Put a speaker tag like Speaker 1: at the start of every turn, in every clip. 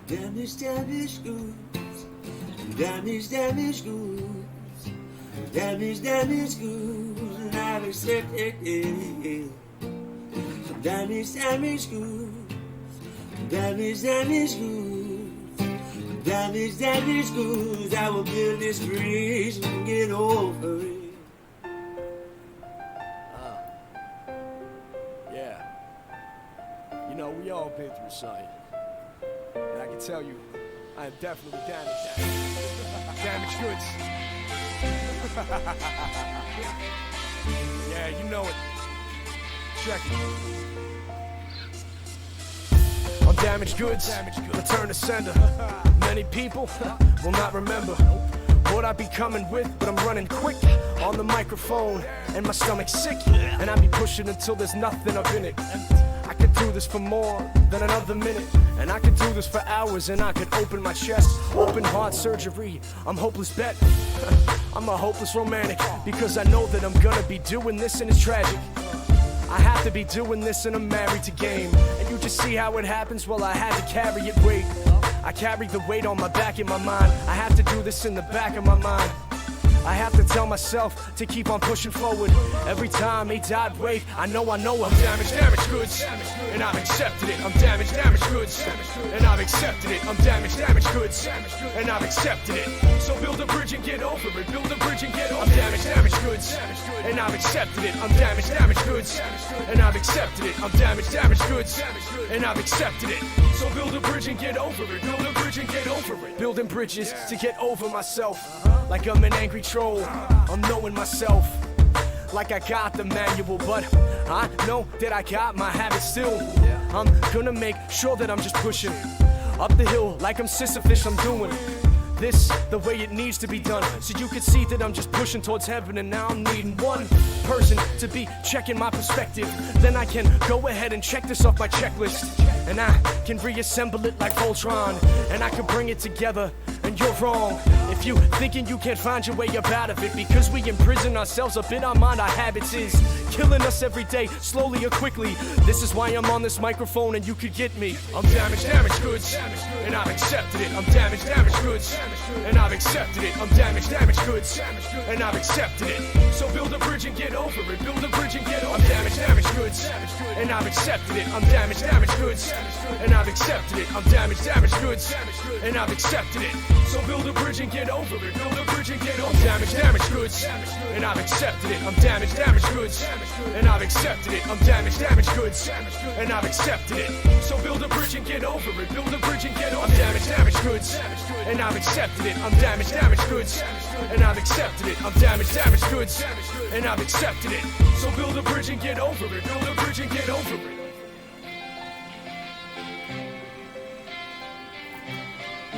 Speaker 1: Damage, damage goods. Damage, damage goods. Damage, damage goods. And I've accepted it. Damage, damage goods. Damage, damage goods. Damage, damage goods. I will build this bridge and get over it.
Speaker 2: Yeah. You know, we all been through something. And I can tell you, I am definitely damaged. Damaged goods. Yeah, you know it. Check it. I'm damaged goods. Return to sender. Many people will not remember what I be coming with, but I'm running quick on the microphone, and my stomach's sick, and I be pushing until there's nothing up in it. I could do this for more than another minute, and I could do this for hours, and I could open my chest, open heart surgery. I'm hopeless bet. I'm a hopeless romantic, because I know that I'm gonna be doing this, and it's tragic. I have to be doing this and I'm married to game. And you just see how it happens, well I had to carry it, wait. I carry the weight on my back in my mind. I have to do this in the back of my mind. I have to tell myself to keep on pushing forward. Every time he died, wait, I know I'm damaged, damaged goods, and I've accepted it. I'm damaged, damaged goods, and I've accepted it. I'm damaged, damaged goods, and I've accepted it. So build a bridge and get over it. Build a bridge and get over it. I'm damaged, damaged goods, and I've accepted it. I'm damaged, damaged goods, and I've accepted it. I'm damaged, damaged goods, and I've accepted it. So build a bridge and get over it. Build a bridge and get over it. Building bridges to get over myself. Like I'm an angry troll, I'm knowing myself. Like I got the manual, but I know that I got my habits still. I'm gonna make sure that I'm just pushing up the hill like I'm Sisyphus. I'm doing this the way it needs to be done, so you can see that I'm just pushing towards heaven. And now I'm needing one person to be checking my perspective. Then I can go ahead and check this off my checklist, and I can reassemble it like Voltron, and I can bring it together. And you're wrong if you thinking you can't find your way up out of it, because we imprison ourselves up in our mind. Our habits is killing us every day, slowly or quickly. This is why I'm on this microphone and you could get me. I'm damaged, damaged goods, and I've accepted it. I'm damaged, damaged goods, and I've accepted it. I'm damaged, damaged goods, and I've accepted it. So build a bridge and get over it. Build a bridge and get over it. I'm damaged, damaged goods, and I've accepted it. I'm damaged, damaged goods, and I've accepted it. I'm damaged, damaged goods, and I've accepted it. So build a bridge and get over it. Build a bridge and get over it. I'm damaged, damaged goods, and I've accepted it. I'm damaged, damaged goods, and I've accepted it. I'm damaged, damaged goods, and I've accepted it. So build a bridge and get over it. Build a bridge and get over it. I'm damaged, damaged goods, and I've accepted it. I'm damaged, damaged goods, and I've accepted it. I'm damaged, damaged goods,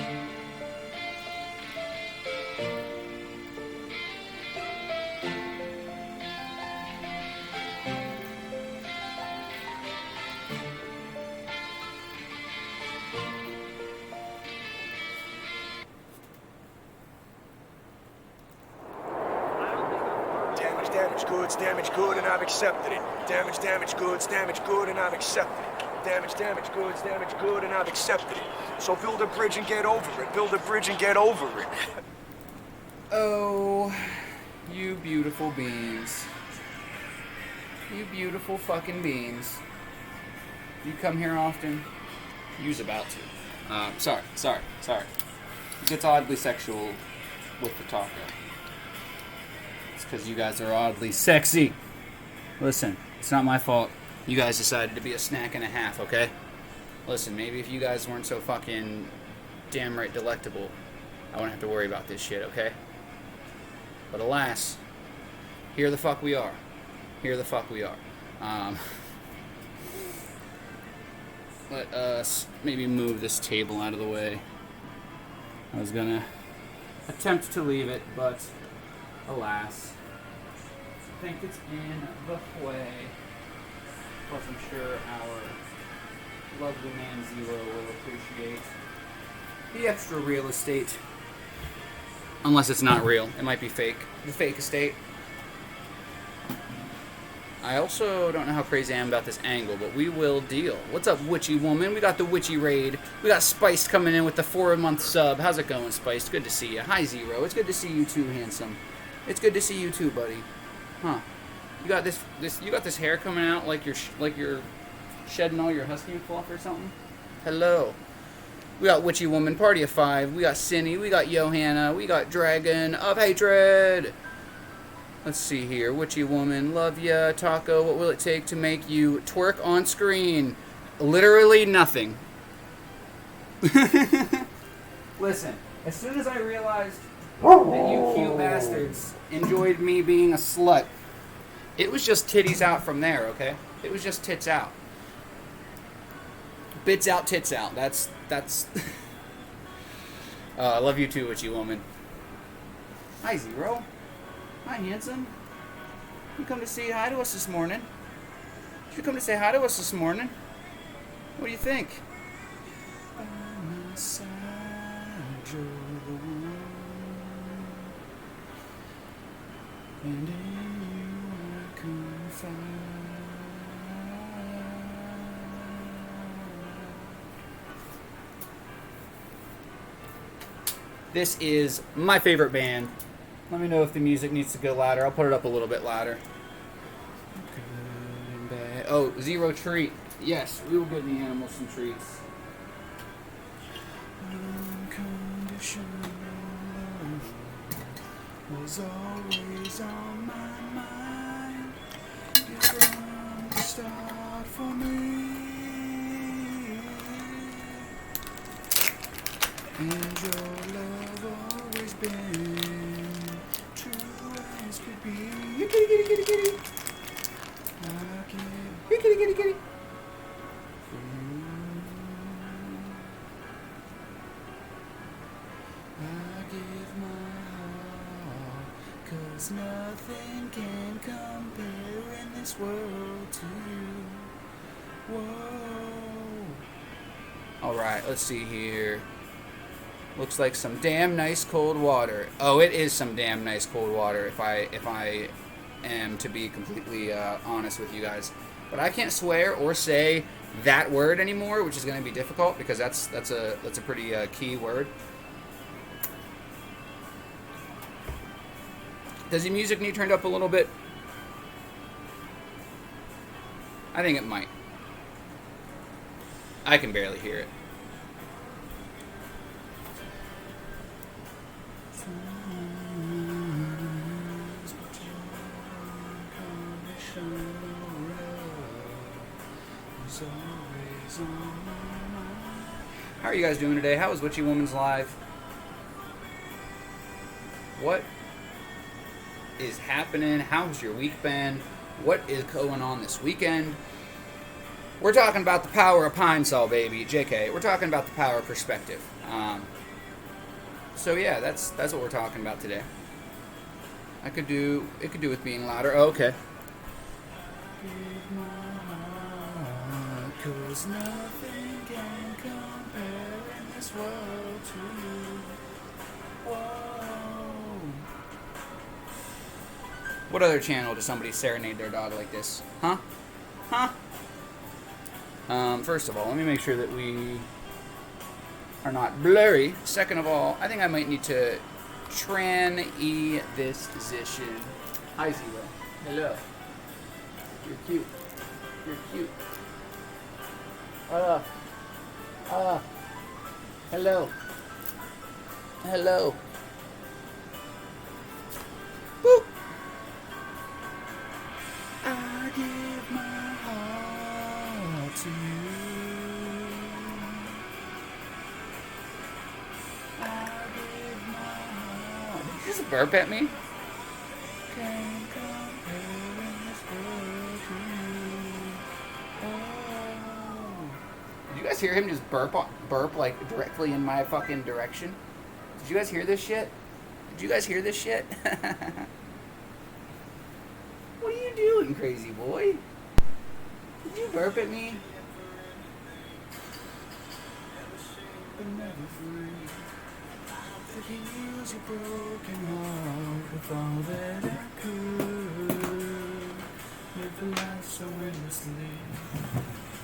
Speaker 2: and I've accepted it. So build a bridge and get over it. Build a bridge and get over it. Damaged goods, damaged good, and I've accepted it. Damaged, damaged goods, damaged good, and I've accepted it. Damaged, damaged goods, damaged good, and I've accepted it. So build a bridge and get over it. Build a bridge and get over it.
Speaker 3: Oh, you beautiful beings. You beautiful fucking beings. You come here often? You's about to. Sorry. It gets oddly sexual with the taco. Because you guys are oddly sexy. Listen, it's not my fault. You guys decided to be a snack and a half, okay? Listen, maybe if you guys weren't so fucking damn right delectable, I wouldn't have to worry about this shit, okay? But alas, here the fuck we are. Here the fuck we are. Let us maybe move this table out of the way. I was gonna attempt to leave it, but alas, I think it's in the way. Plus, I'm sure our lovely man Zero will appreciate the extra real estate. Unless it's not real. It might be fake. The fake estate. I also don't know how crazy I am about this angle, but we will deal. What's up, Witchy Woman? We got the Witchy Raid. We got Spiced coming in with the 4-month sub. How's it going, Spiced? Good to see you. Hi, Zero. It's good to see you too, handsome. It's good to see you too, buddy. Huh? You got this. You got this hair coming out like you're shedding all your husky fluff or something. Hello. We got Witchy Woman, Party of 5. We got Cinny. We got Johanna. We got Dragon of Hatred. Let's see here. Witchy Woman, love ya. Taco, what will it take to make you twerk on screen? Literally nothing. Listen, as soon as I realized that you cute bastards enjoyed me being a slut, it was just titties out from there, okay? It was just tits out. Bits out, tits out. That's I love you too, Witchy Woman. Hi, Zero. Hi, handsome. You come to say hi to us this morning. You come to say hi to us this morning. What do you think? And in you I confide. This is my favorite band. Let me know if the music needs to go louder. I'll put it up a little bit louder. Good and bad. Oh, Zero Treat. Yes, we will give the animals some treats. Unconditional love was always on my mind. You're from the start for me. And your love always been true as could be. You kitty, kitty, kitty, kitty. I can't. You kitty, kitty, kitty. I give my all, 'cause nothing can compare in this world to you. Whoa. Alright, let's see here. Looks like some damn nice cold water. Oh, it is some damn nice cold water if I am to be completely honest with you guys. But I can't swear or say that word anymore, which is going to be difficult because that's a pretty key word. Does the music need turned up a little bit? I think it might. I can barely hear it. How are you guys doing today? How was Witchy Woman's Live? What is happening? How's your week been? What is going on this weekend? We're talking about the power of Pine Sol, baby. JK, we're talking about the power of perspective. So yeah, that's what we're talking about today. It could do with being louder. Oh, okay. Give my heart, 'cause nothing can compare in this world to you. Whoa. What other channel does somebody serenade their dog like this? Huh? Huh? First of all, let me make sure that we are not blurry. Second of all, I think I might need to tran-e this position. Hi, Zero. Hello. You're cute. You're cute. Hello. Hello. Boop. I give my heart to you. I give my heart. Did you just burp at me? Can't compare in this world to you. Oh. Did you guys hear him just burp like directly in my fucking direction? Did you guys hear this shit? Did you guys hear this shit? What are you doing, crazy boy? Did you burp at me? But never free. That heals your broken heart with all that I could. live a life so endlessly.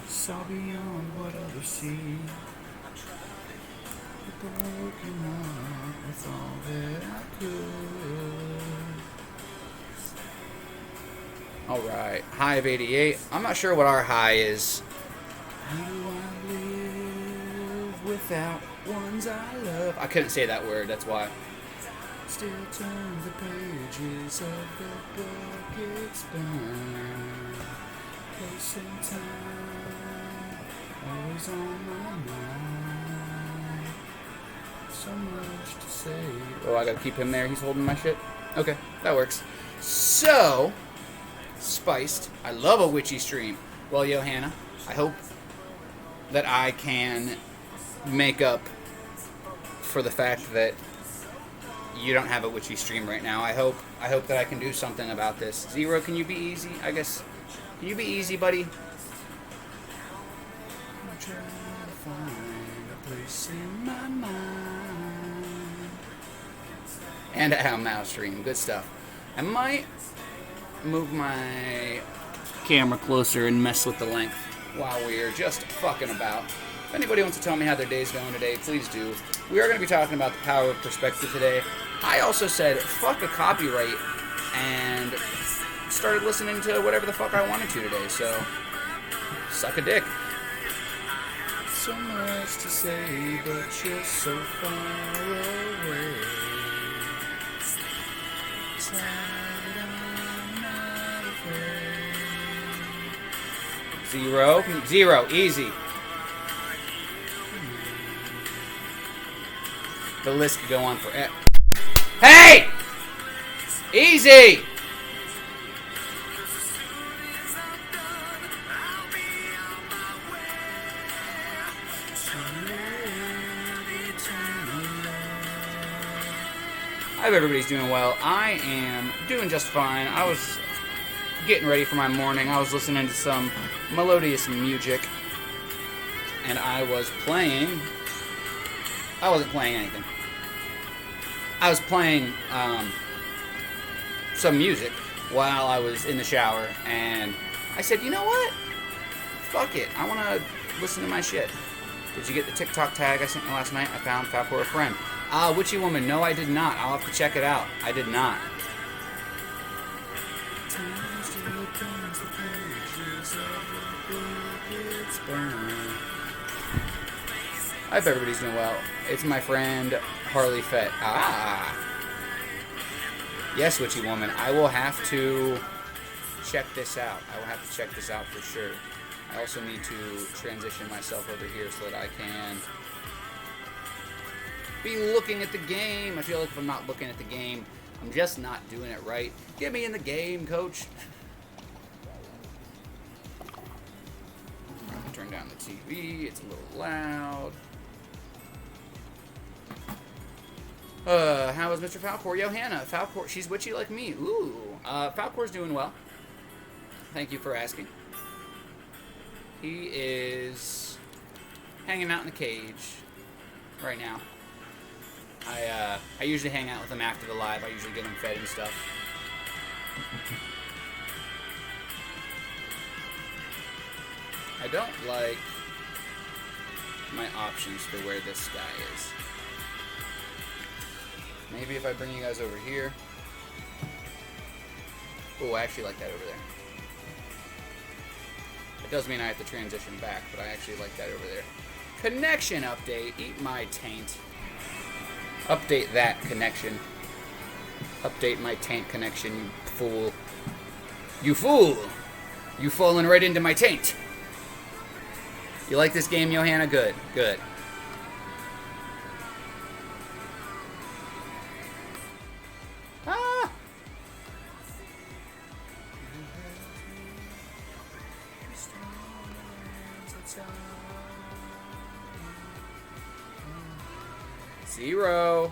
Speaker 3: Saw beyond what others see. Broken up with all that I could. Alright, high of 88. I'm not sure what our high is. How do I live without ones I love? I couldn't say that word, that's why. Still turn the pages of the book it's burned. Place and time, always on my mind. So much to say. Oh, I gotta keep him there. He's holding my shit. Okay, that works. So, spiced. I love a witchy stream. Well, Johanna, I hope that I can make up for the fact that you don't have a witchy stream right now. I hope that I can do something about this. Zero, can you be easy? I guess. Can you be easy, buddy? I'm trying to find a place in my mind. And a mouse stream. Good stuff. I might move my camera closer and mess with the length while we're just fucking about. If anybody wants to tell me how their day's going today, please do. We are going to be talking about the power of perspective today. I also said fuck a copyright and started listening to whatever the fuck I wanted to today, so suck a dick. So much to say, but you're so far away. Zero, easy. The list could go on forever. Hey! Easy! I hope everybody's doing well. I am doing just fine. I was getting ready for my morning. I was listening to some melodious music. And I was playing... I wasn't playing anything. I was playing some music while I was in the shower. And I said, you know what? Fuck it. I want to listen to my shit. Did you get the TikTok tag I sent you last night? I found Falcor a friend. Witchy Woman. No, I did not. I'll have to check it out. I did not. I hope everybody's doing well. It's my friend Harley Fett. Yes, Witchy Woman. I will have to check this out. I will have to check this out for sure. I also need to transition myself over here so that I can be looking at the game. I feel like if I'm not looking at the game, I'm just not doing it right. Get me in the game, coach. Turn down the TV. It's a little loud. How is Mr. Falcor? Johanna, Falcor, she's witchy like me. Ooh. Falcor's doing well. Thank you for asking. He is hanging out in the cage right now. I usually hang out with him after the live. I usually get him fed and stuff. I don't like my options for where this guy is. Maybe if I bring you guys over here. Oh, I actually like that over there. It does mean I have to transition back, but I actually like that over there. Connection update. Eat my taint. Update that connection. Update my taint connection, you fool. You fool! You fallen right into my taint. You like this game, Johanna? Good. Good. Ah! Zero.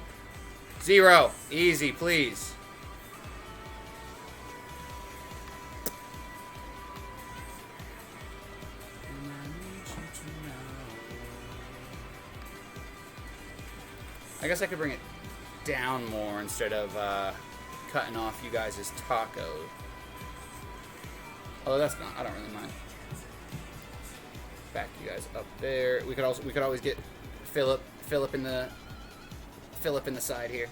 Speaker 3: Zero. Easy, please. I guess I could bring it down more instead of cutting off you guys' taco. Oh, that's not. I don't really mind. Back you guys up there. We could always get Philip in the side here.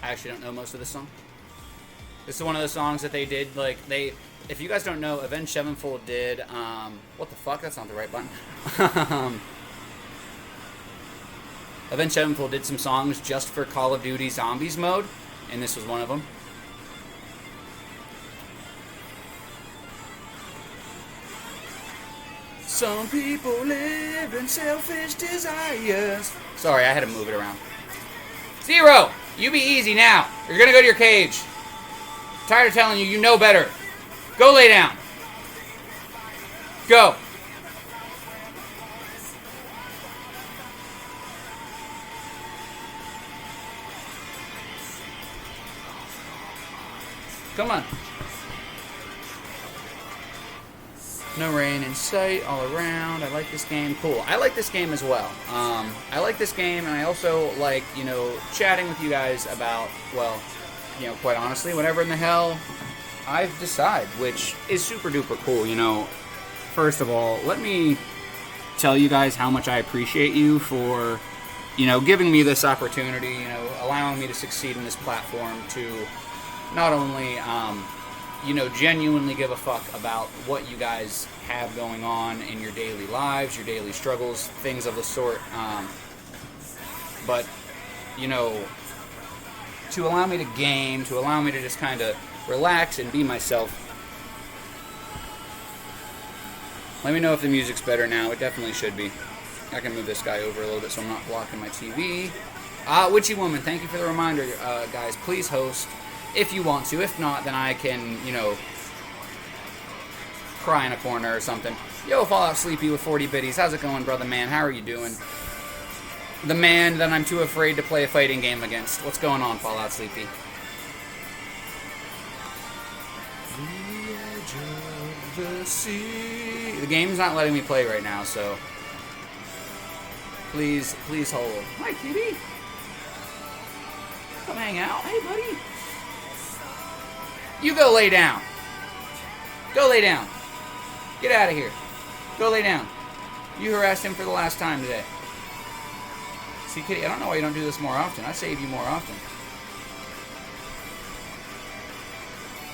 Speaker 3: I actually don't know most of this song. This is one of the songs that they did, like, if you guys don't know, Avenged Sevenfold did, what the fuck, that's not the right button. Avenged Sevenfold did some songs just for Call of Duty Zombies mode, and this was one of them. Some people live in selfish desires. Sorry, I had to move it around. Zero! You be easy now. You're gonna go to your cage. I'm tired of telling you, you know better. Go lay down. Go. Come on. No rain in sight all around. I like this game. Cool. I like this game as well. I like this game, and I also like, you know, chatting with you guys about, well, you know, quite honestly, whatever in the hell I decide, which is super duper cool. You know, first of all, let me tell you guys how much I appreciate you for, you know, giving me this opportunity, you know, allowing me to succeed in this platform to not only, you know, genuinely give a fuck about what you guys have going on in your daily lives, your daily struggles, things of the sort, but, you know, to allow me to game, to allow me to just kind of relax and be myself. Let me know if the music's better now. It definitely should be. I can move this guy over a little bit so I'm not blocking my TV. Witchy Woman, thank you for the reminder, guys. Please host if you want to. If not, then I can, you know, cry in a corner or something. Yo, Fallout Sleepy with 40 biddies. How's it going, brother man? How are you doing? The man that I'm too afraid to play a fighting game against. What's going on, Fallout Sleepy? The edge of the sea. The game's not letting me play right now, so please hold. Hi, kitty. Come hang out. Hey, buddy. You go lay down. Go lay down. Get out of here. Go lay down. You harassed him for the last time today. See, kitty, I don't know why you don't do this more often. I save you more often.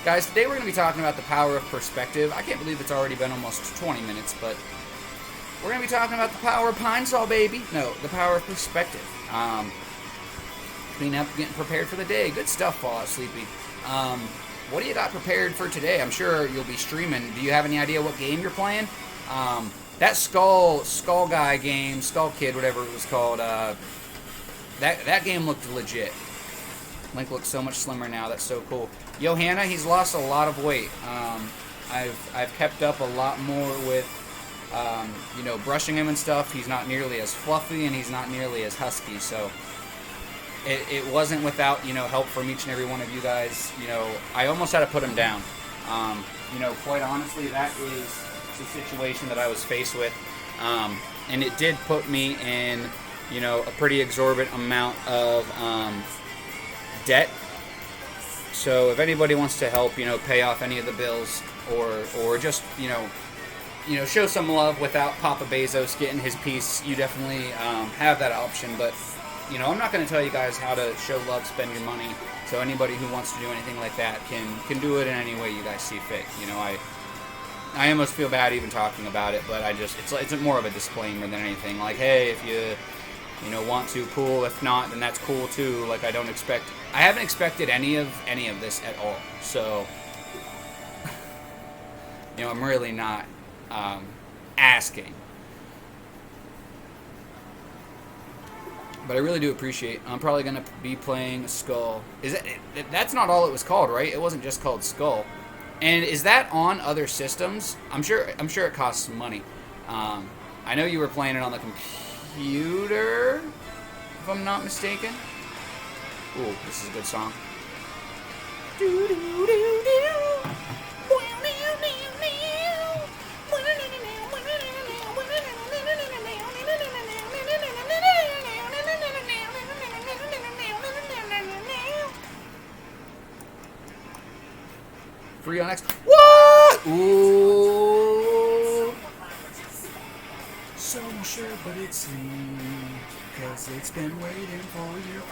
Speaker 3: Guys, today we're going to be talking about the power of perspective. I can't believe it's already been almost 20 minutes, but we're going to be talking about the power of Pine Sol, baby. No, the power of perspective. Clean up, getting prepared for the day. Good stuff, Fallout Sleepy. What do you got prepared for today? I'm sure you'll be streaming. Do you have any idea what game you're playing? That Skull Guy game, Skull Kid, whatever it was called, that game looked legit. Link looks so much slimmer now. That's so cool. Johanna, he's lost a lot of weight. I've kept up a lot more with, you know, brushing him and stuff. He's not nearly as fluffy and he's not nearly as husky. So it wasn't without, you know, help from each and every one of you guys. You know, I almost had to put him down. You know, quite honestly, that is the situation that I was faced with, and it did put me in, you know, a pretty exorbitant amount of debt. So if anybody wants to help, you know, pay off any of the bills, or just, you know, show some love without Papa Bezos getting his piece, you definitely have that option. But, you know, I'm not going to tell you guys how to show love, spend your money. So anybody who wants to do anything like that can do it in any way you guys see fit. You know, I almost feel bad even talking about it, but it's more of a disclaimer than anything. Like, hey, if you know, want to, cool. If not, then that's cool too. Like, I haven't expected any of this at all. So, you know, I'm really not asking. But I really do appreciate. I'm probably gonna be playing Skull. That's not all it was called, right? It wasn't just called Skull. And is that on other systems? I'm sure it costs some money. I know you were playing it on the computer, if I'm not mistaken. Ooh, this is a good song. X. What? Ooh. So sure, but it's me. Cause it's been waiting for you.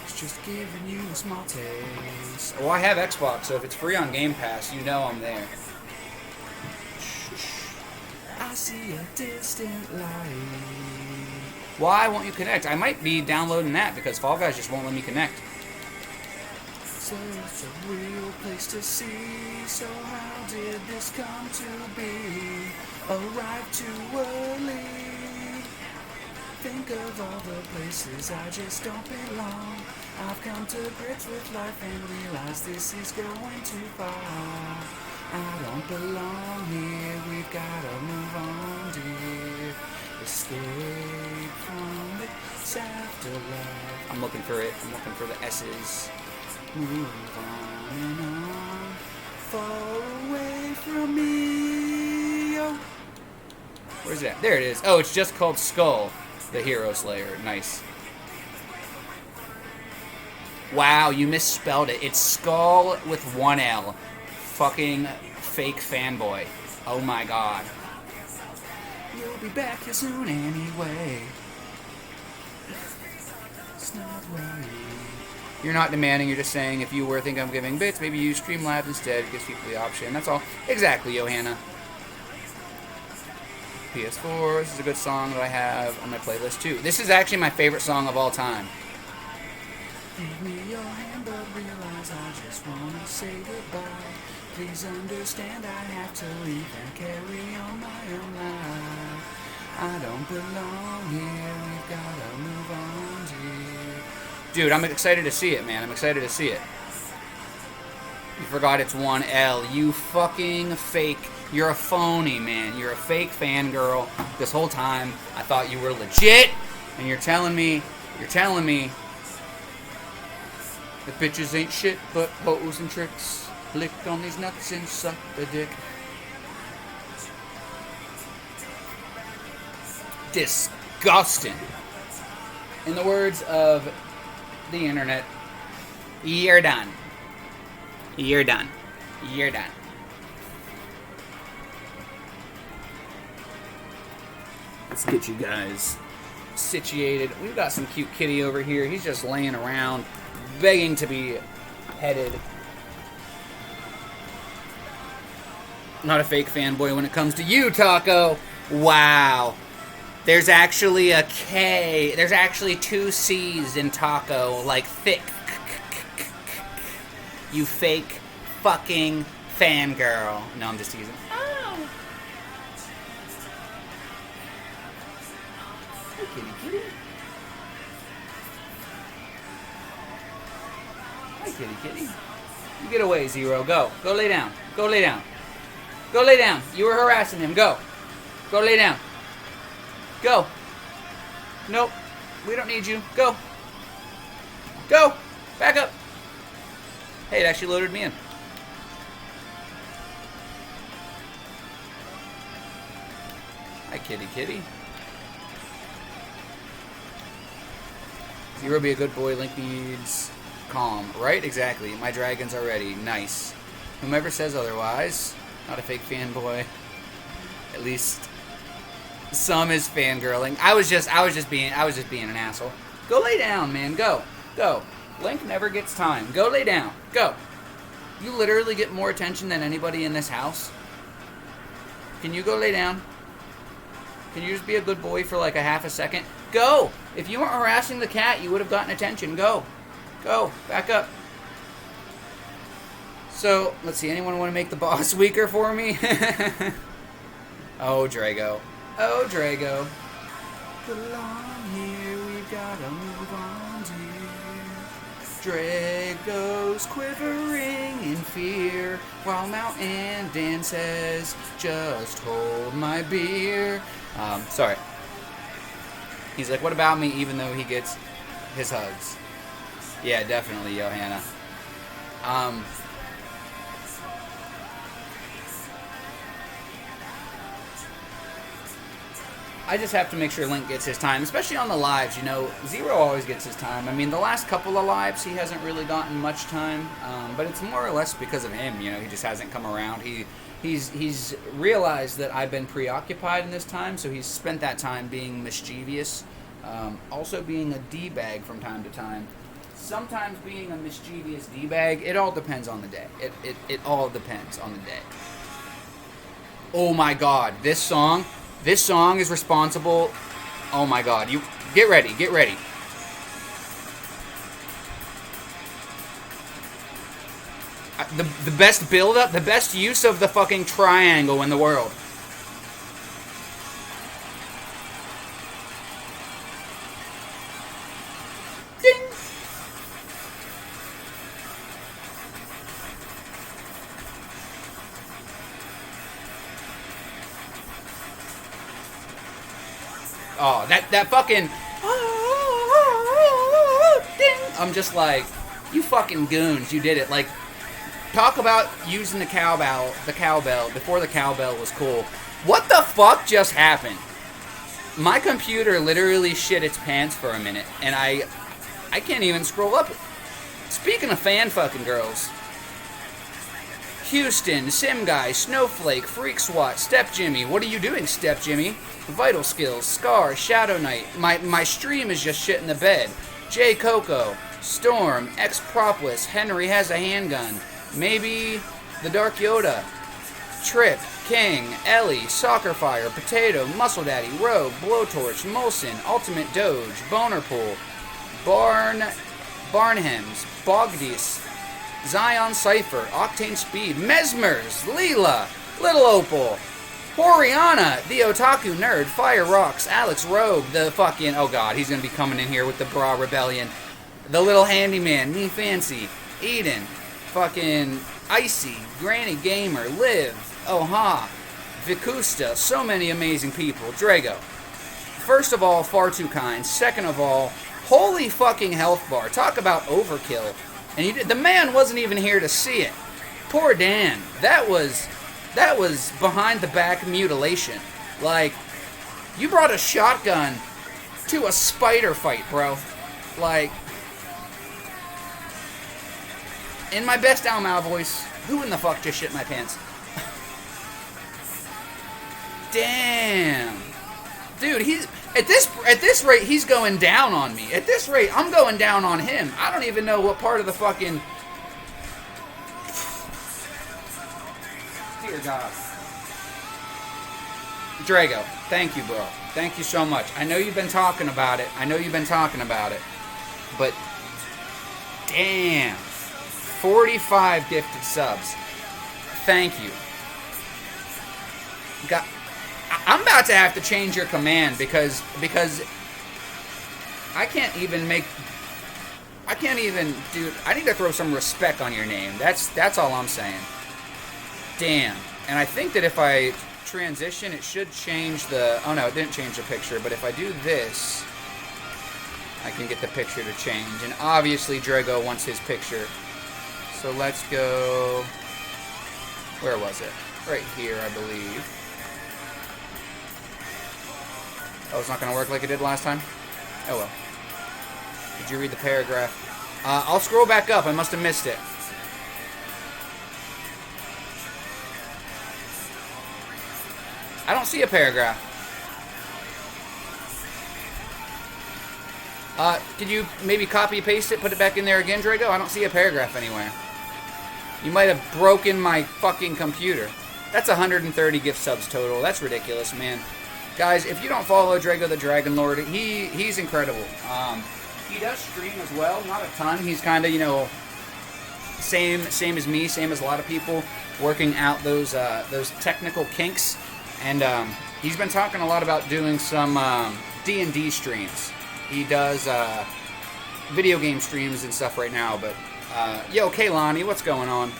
Speaker 3: It's just giving you a small taste. Well, I have Xbox, so if it's free on Game Pass, you know I'm there. I see a distant light. Why won't you connect? I might be downloading that because Fall Guys just won't let me connect. So it's a real place to see. So how did this come to be? Arrived too early. Think of all the places I just don't belong. I've come to grips with life and realized this is going too far. I don't belong here. We've gotta move on, dear. Escape from this afterlife. I'm looking for it. I'm looking for the S's. Move on and on, far away from me. Oh. Where's it at? There it is. Oh, it's just called Skull, the Hero Slayer. Nice. Wow, you misspelled it. It's Skull with one L. Fucking fake fanboy. Oh my god. You'll be back here soon anyway. It's not right. You're not demanding, you're just saying if you were thinking of giving bits, maybe use Streamlabs instead. It gives people the option. That's all. Exactly, Johanna. PS4, this is a good song that I have on my playlist too. This is actually my favorite song of all time. Give me your hand, but realize I just want to say goodbye. Please understand I have to leave and carry on my own life. I don't belong here, we've gotta move on, dear. Dude, I'm excited to see it, man. I'm excited to see it. You forgot it's one L. You fucking fake. You're a phony, man. You're a fake fangirl. This whole time, I thought you were legit, and you're telling me the bitches ain't shit but hoes and tricks. Lick on these nuts and suck the dick. Disgusting. In the words of the internet, you're done. You're done. You're done. Let's get you guys situated. We've got some cute kitty over here. He's just laying around, begging to be petted. Not a fake fanboy when it comes to you, Taco. Wow. There's actually a K. There's actually two C's in Taco, like thick. You fake fucking fangirl. No, I'm just teasing. Oh. Hey, kitty, kitty. Hi, kitty, kitty. You get away, Zero. Go. Go lay down. Go lay down. Go lay down. You were harassing him. Go. Go lay down. Go. Nope. We don't need you. Go. Go. Back up. Hey, it actually loaded me in. Hi, kitty, kitty. Zero be a good boy. Link needs calm. Right? Exactly. My dragons are ready. Nice. Whomever says otherwise, not a fake fanboy. At least some is fangirling. I was just being an asshole. Go lay down, man. Go. Go. Link never gets time. Go lay down. Go. You literally get more attention than anybody in this house. Can you go lay down? Can you just be a good boy for like a half a second? Go! If you weren't harassing the cat, you would have gotten attention. Go. Go. Back up. So, let's see. Anyone want to make the boss weaker for me? Oh, Drago. Oh, Drago. Belong here. We've got to move on, dear. Drago's quivering in fear while Mountain Dan says, just hold my beer. Sorry. He's like, what about me, even though he gets his hugs? Yeah, definitely, Johanna. I just have to make sure Link gets his time, especially on the lives. You know, Zero always gets his time. I mean, the last couple of lives, he hasn't really gotten much time, but it's more or less because of him. You know, he just hasn't come around. He's realized that I've been preoccupied in this time, so he's spent that time being mischievous, also being a D-bag from time to time. Sometimes being a mischievous D-bag, it all depends on the day. It all depends on the day. Oh my God, this song is responsible. Oh my God, you get ready. The best build-up, the best use of the fucking triangle in the world. Ding! Oh, that fucking... Ding! I'm just like, you fucking goons, you did it. Like, talk about using the cowbell before the cowbell was cool. What the fuck just happened? My computer literally shit its pants for a minute, and I can't even scroll up. Speaking of fan fucking girls, Houston, Sim Guy, Snowflake, Freak SWAT, Step Jimmy. What are you doing, Step Jimmy? Vital Skills, Scar, Shadow Knight. My stream is just shit in the bed. J Coco, Storm, X Propolis, Henry has a handgun. Maybe the Dark Yoda. Trip, King, Ellie, Soccer Fire, Potato, Muscle Daddy, Rogue, Blowtorch, Molson, Ultimate Doge, Bonerpool, Barnhems, Bogdis, Zion Cypher, Octane Speed, Mesmers, Leela, Little Opal, Horiana, the Otaku Nerd, Fire Rocks, Alex Rogue, the fucking, oh god, he's gonna be coming in here with the Bra Rebellion, the Little Handyman, Me Fancy, Eden, fucking Icy, Granny Gamer, Liv, Oha, Vicusta, so many amazing people, Drago. First of all, far too kind. Second of all, holy fucking health bar. Talk about overkill. And the man wasn't even here to see it. Poor Dan. That was behind the back mutilation. Like, you brought a shotgun to a spider fight, bro. Like, in my best Al Mal voice, who in the fuck just shit my pants? Damn. Dude, he's at this rate he's going down on me. At this rate, I'm going down on him. I don't even know what part of the fucking... Dear God. Drago, thank you, bro. Thank you so much. I know you've been talking about it. But damn. 45 gifted subs. Thank you. I'm about to have to change your command because I can't even dude, I need to throw some respect on your name. That's all I'm saying. Damn. And I think that if I transition, it should change the, oh no, it didn't change the picture, but if I do this, I can get the picture to change. And obviously Drago wants his picture. So let's go, where was it? Right here, I believe. Oh, it's not going to work like it did last time? Oh well. Did you read the paragraph? I'll scroll back up. I must have missed it. I don't see a paragraph. Could you maybe copy paste it, put it back in there again, Drago? I don't see a paragraph anywhere. You might have broken my fucking computer. That's 130 gift subs total. That's ridiculous, man. Guys, if you don't follow Drago the Dragon Lord, he's incredible. He does stream as well, not a ton. He's kind of, you know, same as me, same as a lot of people, working out those technical kinks. And he's been talking a lot about doing some D&D streams. He does video game streams and stuff right now. But yo, Kaylani, what's going on?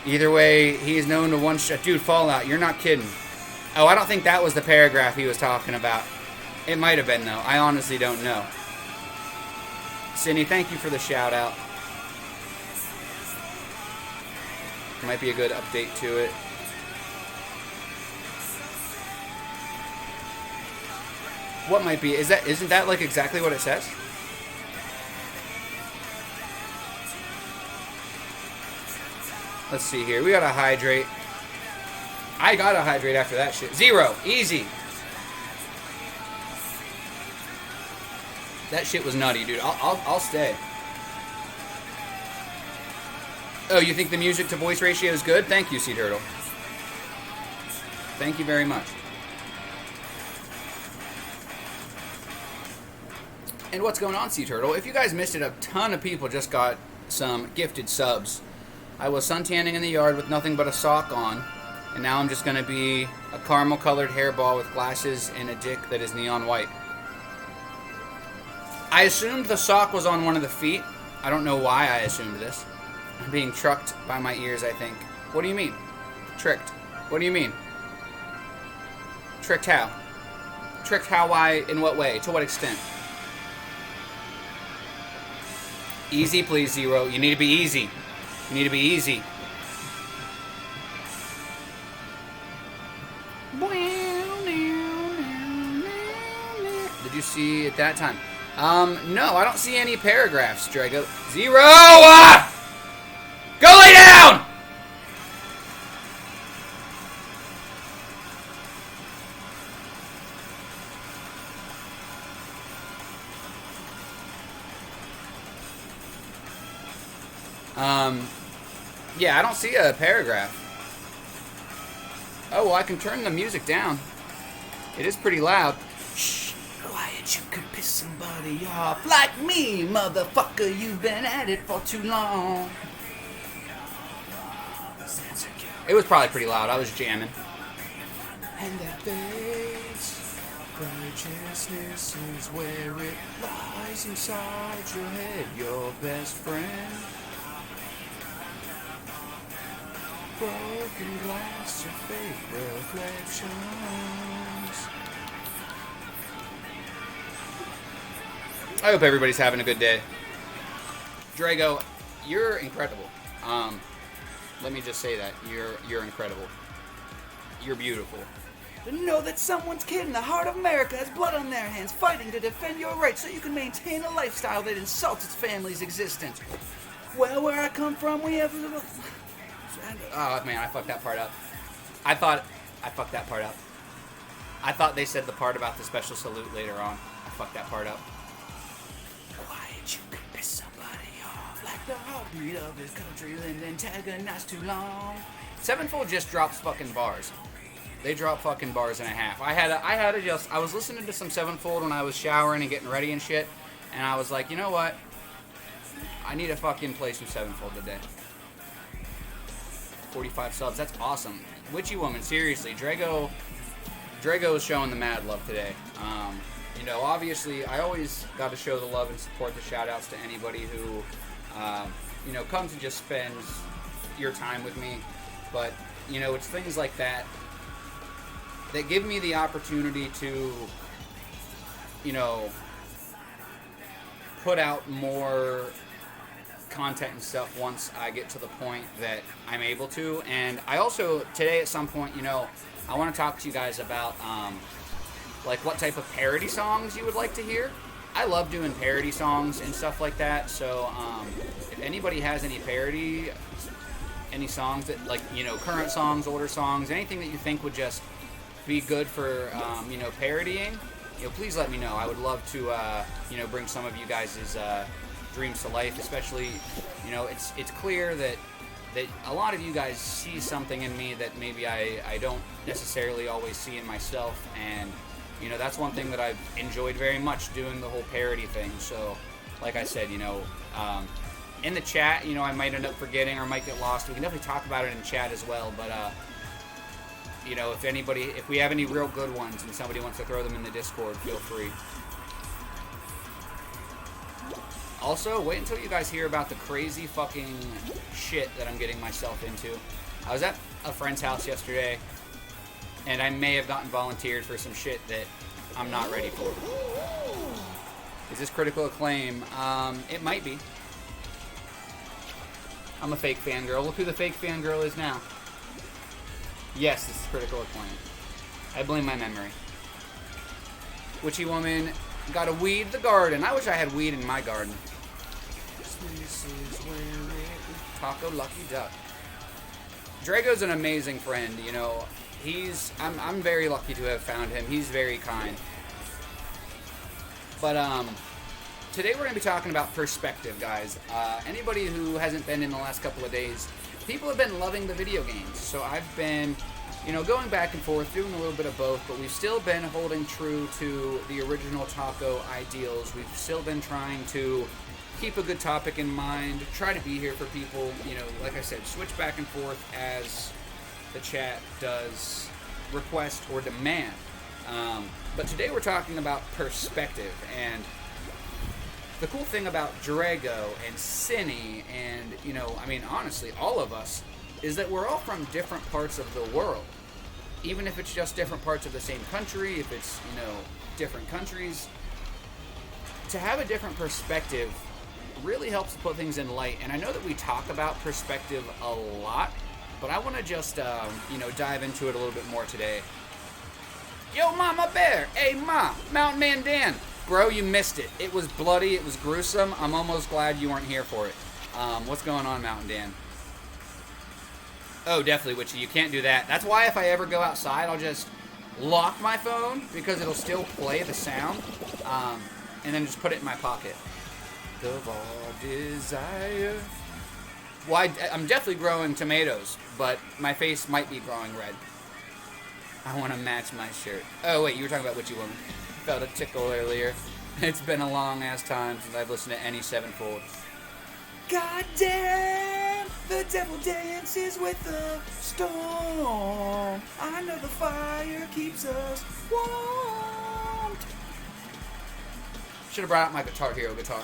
Speaker 3: Either way, he is known to one-shot. Dude, Fallout, you're not kidding. Oh, I don't think that was the paragraph he was talking about. It might have been, though. I honestly don't know. Sydney, thank you for the shout-out. Might be a good update to it. What might be? Isn't that like exactly what it says? Let's see here. We gotta hydrate. I gotta hydrate after that shit. 0. Easy. That shit was nutty, dude. I'll stay. Oh, you think the music to voice ratio is good? Thank you, Sea Turtle. Thank you very much. And what's going on, Sea Turtle? If you guys missed it, a ton of people just got some gifted subs. I was suntanning in the yard with nothing but a sock on, and now I'm just going to be a caramel-colored hairball with glasses and a dick that is neon white. I assumed the sock was on one of the feet. I don't know why I assumed this. I'm being trucked by my ears, I think. What do you mean? Tricked. What do you mean? Tricked how? Tricked how, why, in what way? To what extent? Easy, please, 0. You need to be easy. You need to be easy. Did you see at that time? No, I don't see any paragraphs, Drago. 0! Go lay down! Yeah, I don't see a paragraph. Oh, well, I can turn the music down. It is pretty loud. Shh, quiet, you could piss somebody off. Like me, motherfucker, you've been at it for too long. It was probably pretty loud. I was jamming. And that face, righteousness is where it lies inside your head, your best friend. Broken glass of fake reflections. I hope everybody's having a good day. Drago, you're incredible. Let me just say that. You're incredible. You're beautiful. To know that someone's kid in the heart of America has blood on their hands, fighting to defend your rights so you can maintain a lifestyle that insults its family's existence. Well, where I come from, we have... Oh, man, I fucked that part up. I fucked that part up. I thought they said the part about the special salute later on. I fucked that part up. Quiet, you could piss somebody off. Like the heartbeat of his country, and antagonize too long. Sevenfold just drops fucking bars. They drop fucking bars and a half. I was listening to some Sevenfold when I was showering and getting ready and shit, and I was like, you know what? I need to fucking play some Sevenfold today. 45 subs, that's awesome. Witchy Woman, seriously, Drago is showing the mad love today. You know, obviously, I always got to show the love and support, the shout-outs to anybody who, you know, comes and just spends your time with me. But, you know, it's things like that that give me the opportunity to, you know, put out more content and stuff once I get to the point that I'm able to. And I also, today at some point, you know, I want to talk to you guys about, like, what type of parody songs you would like to hear. I love doing parody songs and stuff like that, so, if anybody has any parody, any songs that, like, you know, current songs, older songs, anything that you think would just be good for, you know, parodying, you know, please let me know. I would love to, you know, bring some of you guys' dreams to life, especially, you know, it's clear that a lot of you guys see something in me that maybe I don't necessarily always see in myself, and, you know, that's one thing that I've enjoyed very much, doing the whole parody thing. So, like I said, you know, in the chat, you know, I might end up forgetting or might get lost. We can definitely talk about it in chat as well, but, you know, if we have any real good ones and somebody wants to throw them in the Discord, feel free. Also, wait until you guys hear about the crazy fucking shit that I'm getting myself into. I was at a friend's house yesterday, and I may have gotten volunteered for some shit that I'm not ready for. Is this Critical Acclaim? It might be. I'm a fake fangirl. Look who the fake fangirl is now. Yes, this is Critical Acclaim. I blame my memory. Witchy woman, gotta weed the garden. I wish I had weed in my garden. Taco Lucky Duck. Drago's an amazing friend, you know. I'm very lucky to have found him. He's very kind. But today we're going to be talking about perspective, guys. Anybody who hasn't been in the last couple of days, people have been loving the video games. So I've been, you know, going back and forth, doing a little bit of both, but we've still been holding true to the original taco ideals. We've still been trying to keep a good topic in mind, try to be here for people, you know, like I said, switch back and forth as the chat does request or demand. But today we're talking about perspective, and the cool thing about Drago and Cinny and, you know, I mean, honestly, all of us, is that we're all from different parts of the world. Even if it's just different parts of the same country, if it's, you know, different countries, to have a different perspective really helps to put things in light. And I know that we talk about perspective a lot, but I want to just, you know, dive into it a little bit more today. Yo, Mama Bear! Hey, Ma! Mountain Man Dan! Bro, you missed it. It was bloody, it was gruesome. I'm almost glad you weren't here for it. What's going on, Mountain Dan? Oh, definitely, Witchy. You can't do that. That's why if I ever go outside, I'll just lock my phone, because it'll still play the sound, and then just put it in my pocket. Of all desire. Well, I'm definitely growing tomatoes, but my face might be growing red. I want to match my shirt. Oh, wait, you were talking about Witchy Woman. Felt a tickle earlier. It's been a long-ass time since I've listened to any Sevenfold. God damn, the devil dances with the storm. I know the fire keeps us warm. Should have brought out my Guitar Hero guitar.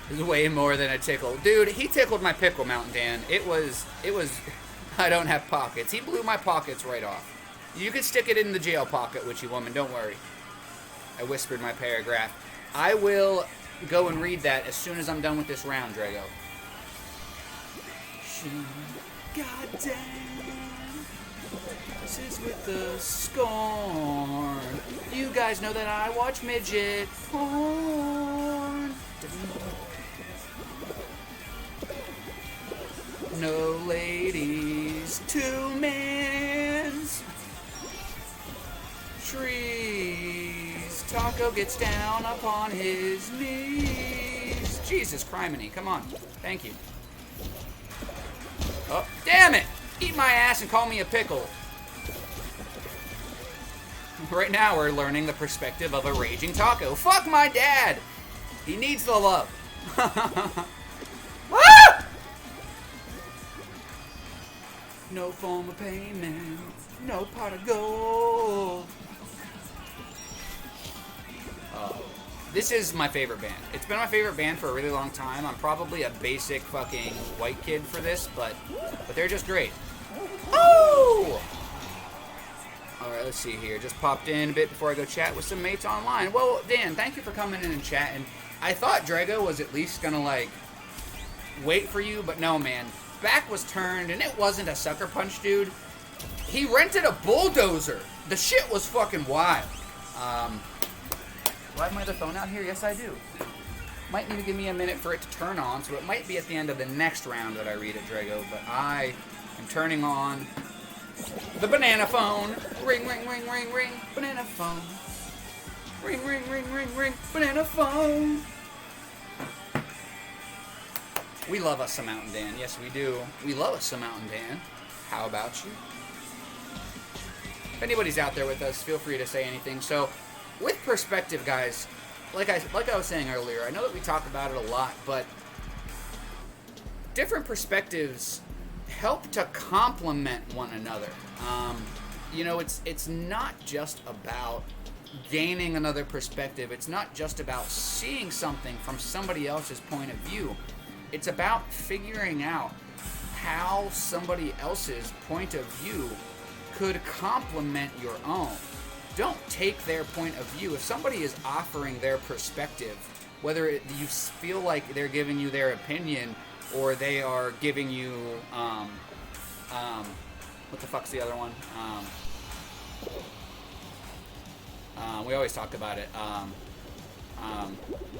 Speaker 3: It was way more than a tickle. Dude, he tickled my pickle, Mountain Dan. It was, I don't have pockets. He blew my pockets right off. You could stick it in the jail pocket, Witchy Woman, don't worry. I whispered my paragraph. I will go and read that as soon as I'm done with this round, Drago. God damn. This is with the scorn. You guys know that I watch midget porn. No ladies, two mans. Trees. Taco gets down upon his knees. Jesus criminy, come on. Thank you. Oh, damn it! Eat my ass and call me a pickle. Right now we're learning the perspective of a raging taco. Fuck my dad! He needs the love. Ah! No form of payment, no pot of gold. This is my favorite band. It's been my favorite band for a really long time. I'm probably a basic fucking white kid for this, but they're just great. Oh! Alright, let's see here. Just popped in a bit before I go chat with some mates online. Well, Dan, thank you for coming in and chatting. I thought Drago was at least gonna, like, wait for you, but no, man. Back was turned, and it wasn't a sucker punch, dude. He rented a bulldozer. The shit was fucking wild. Do I have my other phone out here? Yes, I do. Might need to give me a minute for it to turn on, so it might be at the end of the next round that I read it, Drago, but I am turning on the banana phone. Ring, ring, ring, ring, ring, banana phone. Ring, ring, ring, ring, ring, banana phone. We love us some Mountain Dan. Yes, we do. We love us some Mountain Dan. How about you? If anybody's out there with us, feel free to say anything. So, with perspective, guys, like I was saying earlier, I know that we talk about it a lot, but different perspectives help to complement one another. You know, it's not just about gaining another perspective. It's not just about seeing something from somebody else's point of view. It's about figuring out how somebody else's point of view could complement your own. Don't take their point of view. If somebody is offering their perspective, whether you feel like they're giving you their opinion or they are giving you what the fuck's the other one? We always talk about it.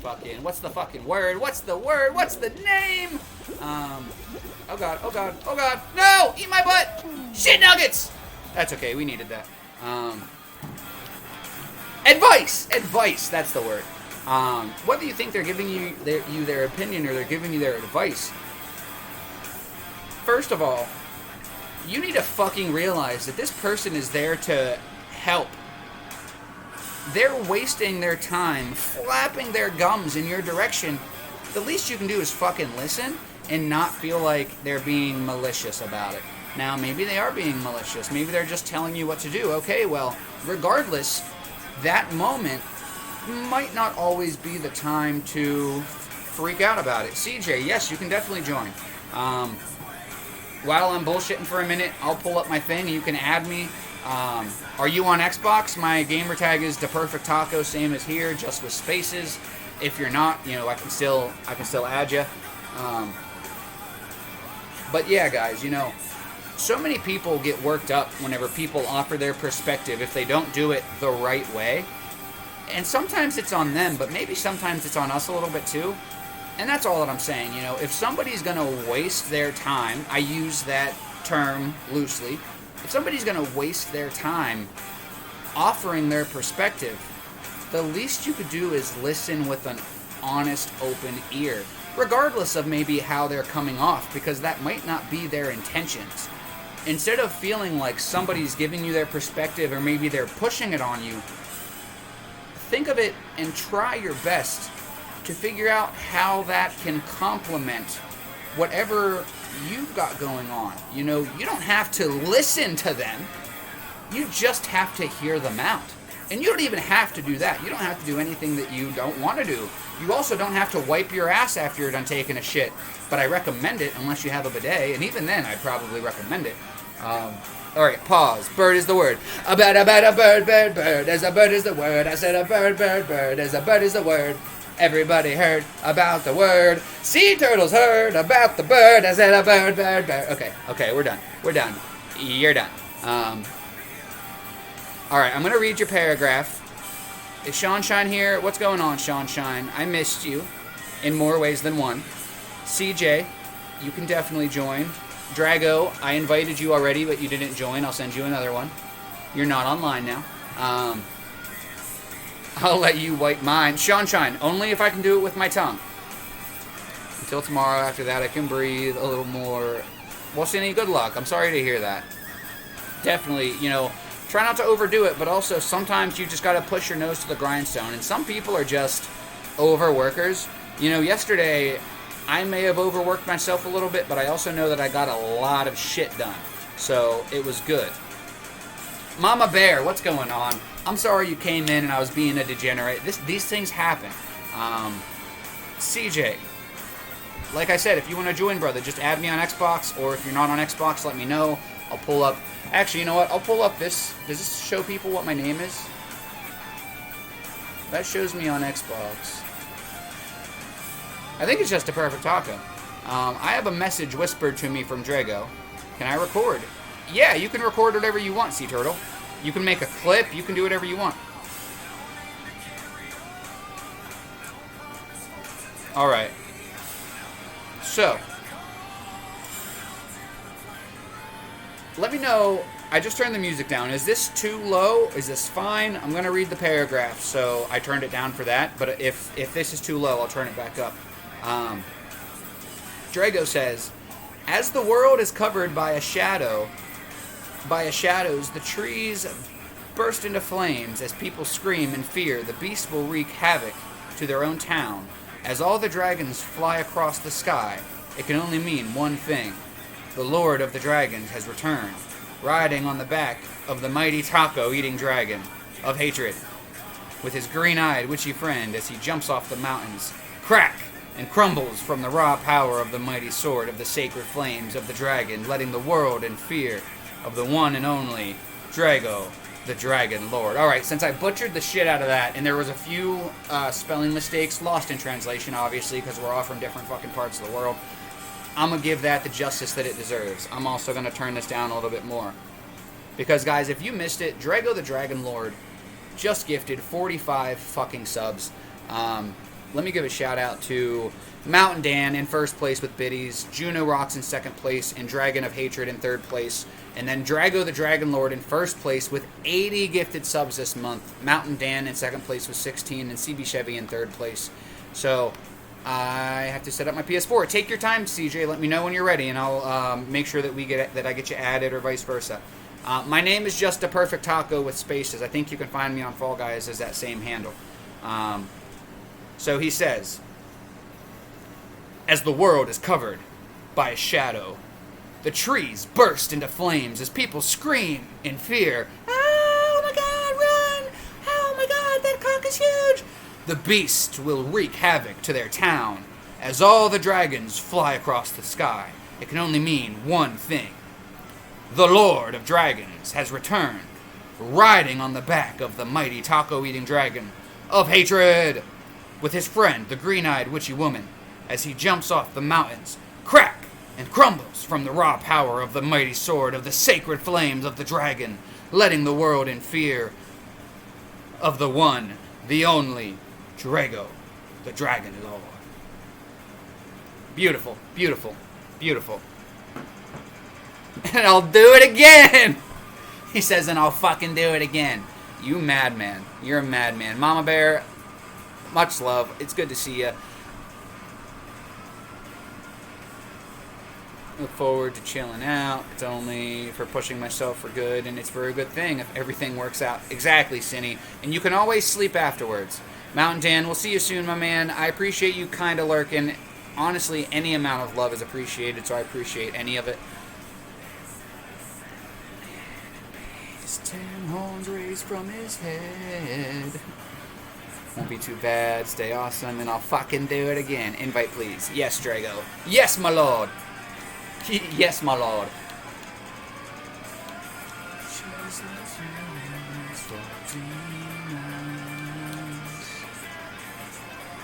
Speaker 3: Fucking, what's the fucking word? What's the word? What's the name? Oh god, oh god, oh god. No! Eat my butt! Shit nuggets! That's okay, we needed that. Advice! Advice, that's the word. Whether you think they're giving you their opinion or they're giving you their advice, first of all, you need to fucking realize that this person is there to help. They're wasting their time, flapping their gums in your direction. The least you can do is fucking listen and not feel like they're being malicious about it. Now, maybe they are being malicious. Maybe they're just telling you what to do. Okay, well, regardless, that moment might not always be the time to freak out about it. CJ, yes, you can definitely join. While I'm bullshitting for a minute, I'll pull up my thing. You can add me. Are you on Xbox? My gamer tag is The Perfect Taco, same as here, just with spaces. If you're not, you know, I can still add you. But yeah, guys, you know, so many people get worked up whenever people offer their perspective if they don't do it the right way. And sometimes it's on them, but maybe sometimes it's on us a little bit too. And that's all that I'm saying, you know. If somebody's going to waste their time, I use that term loosely, if somebody's going to waste their time offering their perspective, the least you could do is listen with an honest, open ear, regardless of maybe how they're coming off, because that might not be their intentions. Instead of feeling like somebody's giving you their perspective or maybe they're pushing it on you, think of it and try your best to figure out how that can complement whatever you've got going on. You know, you don't have to listen to them. You just have to hear them out. And you don't even have to do that. You don't have to do anything that you don't want to do. You also don't have to wipe your ass after you're done taking a shit. But I recommend it unless you have a bidet. And even then, I'd probably recommend it. Alright, pause. Bird is the word. A bird, bird. As a bird is the word. I said a bird, bird. As a bird is the word. Everybody heard about the word. Sea turtles heard about the bird. I said a bird, bird. Okay, we're done. You're done. Alright, I'm going to read your paragraph. Is Sean Shine here? What's going on, Sean Shine? I missed you in more ways than one. CJ, you can definitely join. Drago, I invited you already, but you didn't join. I'll send you another one. You're not online now. I'll let you wipe mine. Sean Shine, only if I can do it with my tongue. Until tomorrow, after that I can breathe a little more. Well, Cindy, good luck. I'm sorry to hear that. Definitely, you know, try not to overdo it, but also sometimes you just got to push your nose to the grindstone. And some people are just overworkers. You know, yesterday I may have overworked myself a little bit, but I also know that I got a lot of shit done. So it was good. Mama Bear, what's going on? I'm sorry you came in and I was being a degenerate. These things happen. CJ, like I said, if you want to join, brother, just add me on Xbox, or if you're not on Xbox, let me know. I'll pull up. Actually, you know what? I'll pull up this. Does this show people what my name is? That shows me on Xbox. I think it's just a perfect taco. I have a message whispered to me from Drago. Can I record? Yeah, you can record whatever you want, Sea Turtle. You can make a clip. You can do whatever you want. Alright. So. Let me know. I just turned the music down. Is this too low? Is this fine? I'm going to read the paragraph, so I turned it down for that. But if this is too low, I'll turn it back up. Drago says, as the world is covered by a shadows, the trees burst into flames as people scream in fear. The beast will wreak havoc to their own town. As all the dragons fly across the sky, it can only mean one thing. The Lord of the Dragons has returned, riding on the back of the mighty taco-eating dragon of hatred, with his green-eyed witchy friend as he jumps off the mountains, crack, and crumbles from the raw power of the mighty sword of the sacred flames of the dragon, letting the world in fear of the one and only Drago, the Dragon Lord. Alright, since I butchered the shit out of that, and there was a few spelling mistakes, lost in translation, obviously, because we're all from different fucking parts of the world, I'm going to give that the justice that it deserves. I'm also going to turn this down a little bit more. Because, guys, if you missed it, Drago the Dragon Lord just gifted 45 fucking subs. Let me give a shout out to Mountain Dan in first place with biddies, Juno Rocks in second place, and Dragon of Hatred in third place. And then Drago the Dragon Lord in first place with 80 gifted subs this month. Mountain Dan in second place with 16, and CB Chevy in third place. So I have to set up my PS4. Take your time, CJ. Let me know when you're ready, and I'll make sure that I get you added, or vice versa. My name is Just a Perfect Taco with spaces. I think you can find me on Fall Guys as that same handle. So he says, as the world is covered by a shadow, the trees burst into flames as people scream in fear. Oh my God, run! Oh my God, that cock is huge! The beast will wreak havoc to their town as all the dragons fly across the sky. It can only mean one thing. The Lord of Dragons has returned, riding on the back of the mighty taco-eating dragon of hatred, with his friend, the green-eyed witchy woman, as he jumps off the mountains, crack, and crumbles from the raw power of the mighty sword of the sacred flames of the dragon, letting the world in fear of the one, the only, Drago, the Dragon Lord. Beautiful, beautiful, beautiful. And I'll do it again! He says, and I'll fucking do it again. You madman. You're a madman. Mama Bear, much love. It's good to see you. Look forward to chilling out. It's only for pushing myself for good, and it's for a good thing if everything works out. Exactly, Cinny. And you can always sleep afterwards. Mountain Dan, we'll see you soon, my man. I appreciate you kind of lurking. Honestly, any amount of love is appreciated, so I appreciate any of it. His 10 horns raised from his head. Won't be too bad. Stay awesome, and I'll fucking do it again. Invite, please. Yes, Drago. Yes, my lord. Yes, my lord.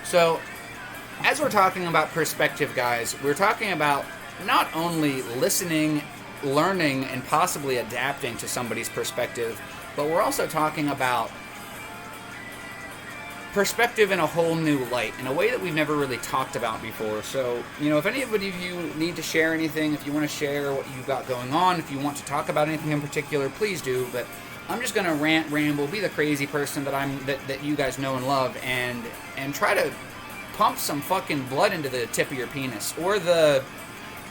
Speaker 3: So, as we're talking about perspective, guys, we're talking about not only listening, learning, and possibly adapting to somebody's perspective, but we're also talking about perspective in a whole new light, in a way that we've never really talked about before. So, if anybody of you need to share anything, if you want to share what you've got going on, if you want to talk about anything in particular, please do. But I'm just gonna rant, ramble, be the crazy person that you guys know and love, and try to pump some fucking blood into the tip of your penis, or the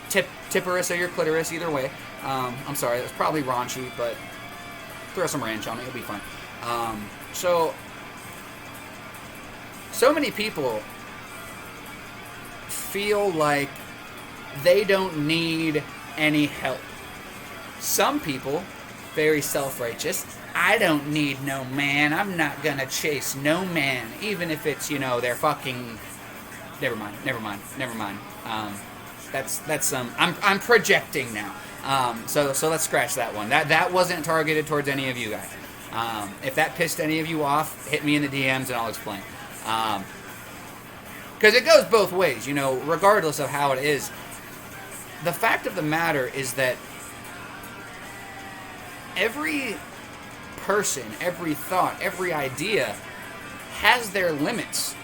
Speaker 3: tipperus of your clitoris, either way. I'm sorry, that's probably raunchy, but throw some ranch on it, it'll be fun. So many people feel like they don't need any help. Some people, very self-righteous, I don't need no man, I'm not gonna chase no man, even if it's, they're fucking... Never mind. That's some... I'm projecting now. So let's scratch that one. That wasn't targeted towards any of you guys. If that pissed any of you off, hit me in the DMs and I'll explain. Because it goes both ways, regardless of how it is. The fact of the matter is that every person, every thought, every idea has their limits.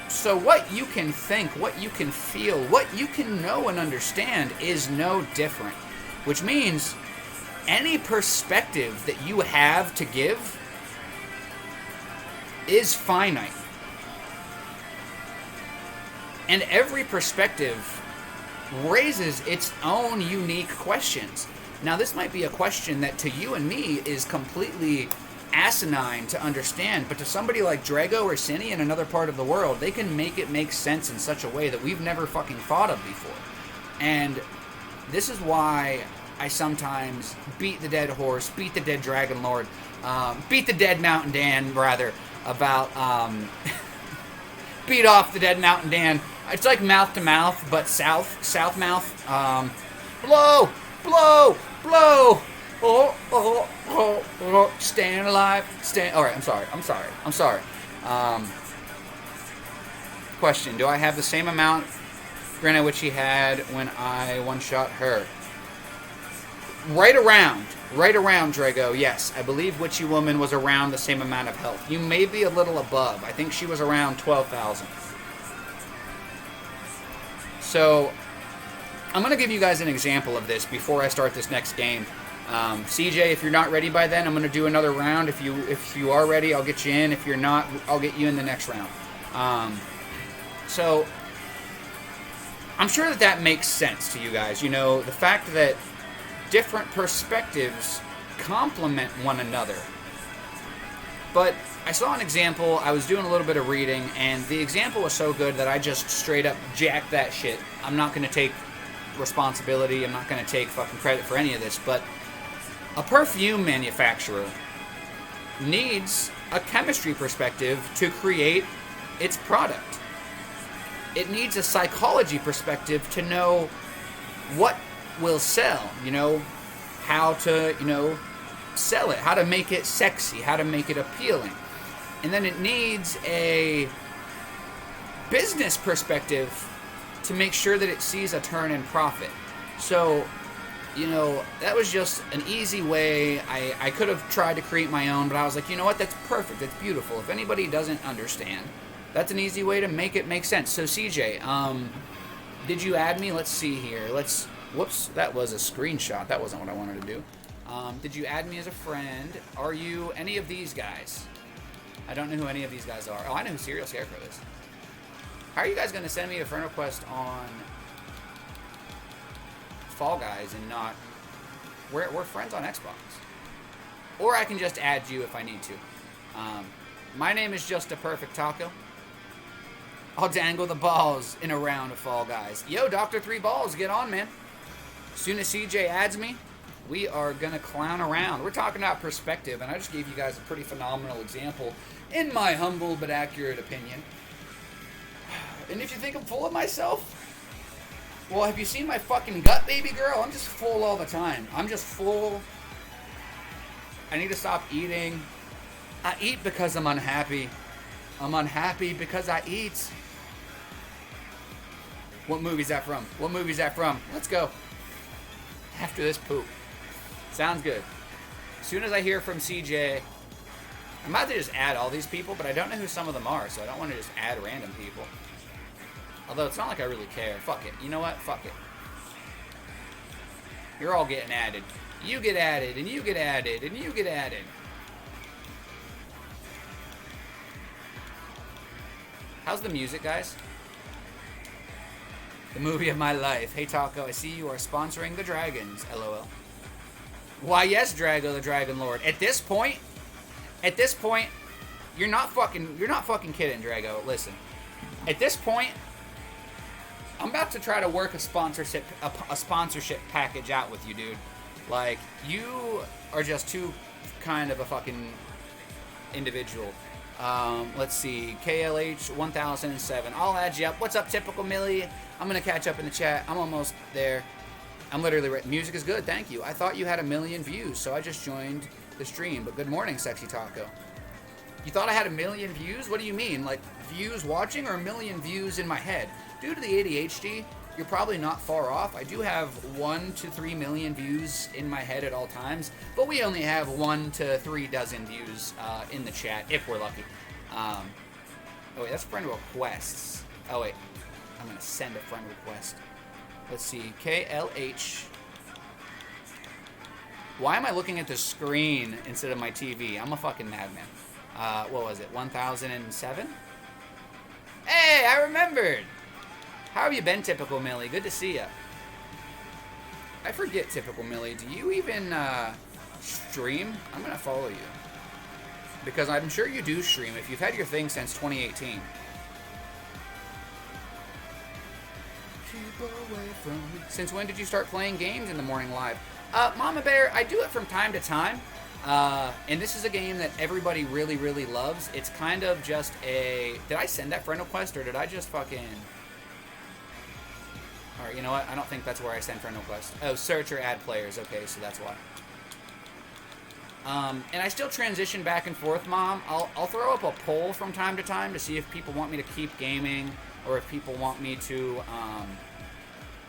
Speaker 3: So what you can think, what you can feel, what you can know and understand is no different. Which means any perspective that you have to give is finite. And every perspective raises its own unique questions. Now, this might be a question that to you and me is completely asinine to understand, but to somebody like Drago or Cinny in another part of the world, they can make it make sense in such a way that we've never fucking thought of before. And this is why I sometimes beat the dead horse, beat the dead Dragon Lord, beat the dead Mountain Dan, rather, about, beat off the dead Mountain Dan. It's like mouth to mouth, but south mouth. Blow, blow, blow. Oh, staying alive, Alright, I'm sorry. Question, do I have the same amount Granted, which he had when I one-shot her. Right around, Drago, yes. I believe Witchy Woman was around the same amount of health. You may be a little above. I think she was around 12,000. So, I'm going to give you guys an example of this before I start this next game. CJ, if you're not ready by then, I'm going to do another round. If you are ready, I'll get you in. If you're not, I'll get you in the next round. So, I'm sure that makes sense to you guys. You know, the fact that different perspectives complement one another. But I saw an example, I was doing a little bit of reading, and the example was so good that I just straight up jacked that shit. I'm not going to take responsibility, I'm not going to take fucking credit for any of this, but a perfume manufacturer needs a chemistry perspective to create its product. It needs a psychology perspective to know what will sell, you know, how to, you know, sell it, how to make it sexy, how to make it appealing. And then it needs a business perspective to make sure that it sees a turn in profit. So, you know, that was just an easy way. I could have tried to create my own, but I was like, you know what, that's perfect, that's beautiful. If anybody doesn't understand, that's an easy way to make it make sense. So CJ, did you add me? Let's see here. Whoops, that was a screenshot. That wasn't what I wanted to do. Did you add me as a friend? Are you any of these guys? I don't know who any of these guys are. Oh, I know who Serial Scarecrow is. How are you guys going to send me a friend request on Fall Guys and not... We're friends on Xbox. Or I can just add you if I need to. My name is Just a Perfect Taco. I'll dangle the balls in a round of Fall Guys. Yo, Dr. 3 Balls, get on, man. As soon as CJ adds me, we are going to clown around. We're talking about perspective, and I just gave you guys a pretty phenomenal example, in my humble but accurate opinion. And if you think I'm full of myself, well, have you seen my fucking gut, baby girl? I'm just full all the time. I'm just full. I need to stop eating. I eat because I'm unhappy. I'm unhappy because I eat. What movie's that from? What movie's that from? Let's go. After this poop. Sounds good. As soon as I hear from CJ, I'm about to just add all these people, but I don't know who some of them are, so I don't want to just add random people. Although it's not like I really care. Fuck it. You know what? Fuck it. You're all getting added. You get added, and you get added, and you get added. How's the music, guys? The movie of my life. Hey, Taco, I see you are sponsoring the Dragons. LOL. Why, yes, Drago, the Dragon Lord. At this point, you're not fucking kidding, Drago. Listen. At this point, I'm about to try to work a sponsorship package out with you, dude. Like, you are just too kind of a fucking individual. Let's see, KLH 1007. I'll add you up. What's up, Typical Millie? I'm gonna catch up in the chat. I'm almost there. I'm literally right. Music is good, thank you. I thought you had 1 million views, so I just joined the stream. But good morning, Sexy Taco. You thought I had 1 million views? What do you mean? Like, views watching or 1 million views in my head? Due to the ADHD, you're probably not far off. I do have 1 to 3 million views in my head at all times, but we only have 1 to 3 dozen views in the chat, if we're lucky. Oh wait, that's friend requests. Oh wait, I'm gonna send a friend request. Let's see, KLH. Why am I looking at the screen instead of my TV? I'm a fucking madman. What was it, 1007? Hey, I remembered! How have you been, Typical Millie? Good to see ya. I forget, Typical Millie. Do you even stream? I'm gonna follow you. Because I'm sure you do stream if you've had your thing since 2018. Keep away from me. Since when did you start playing games in the morning live? Mama Bear, I do it from time to time. And this is a game that everybody really, really loves. It's kind of just a... Did I send that friend request or did I just fucking... Alright, you know what? I don't think that's where I send friend requests. Oh, search or add players. Okay, so that's why. And I still transition back and forth, Mom. I'll throw up a poll from time to time to see if people want me to keep gaming or if people want me to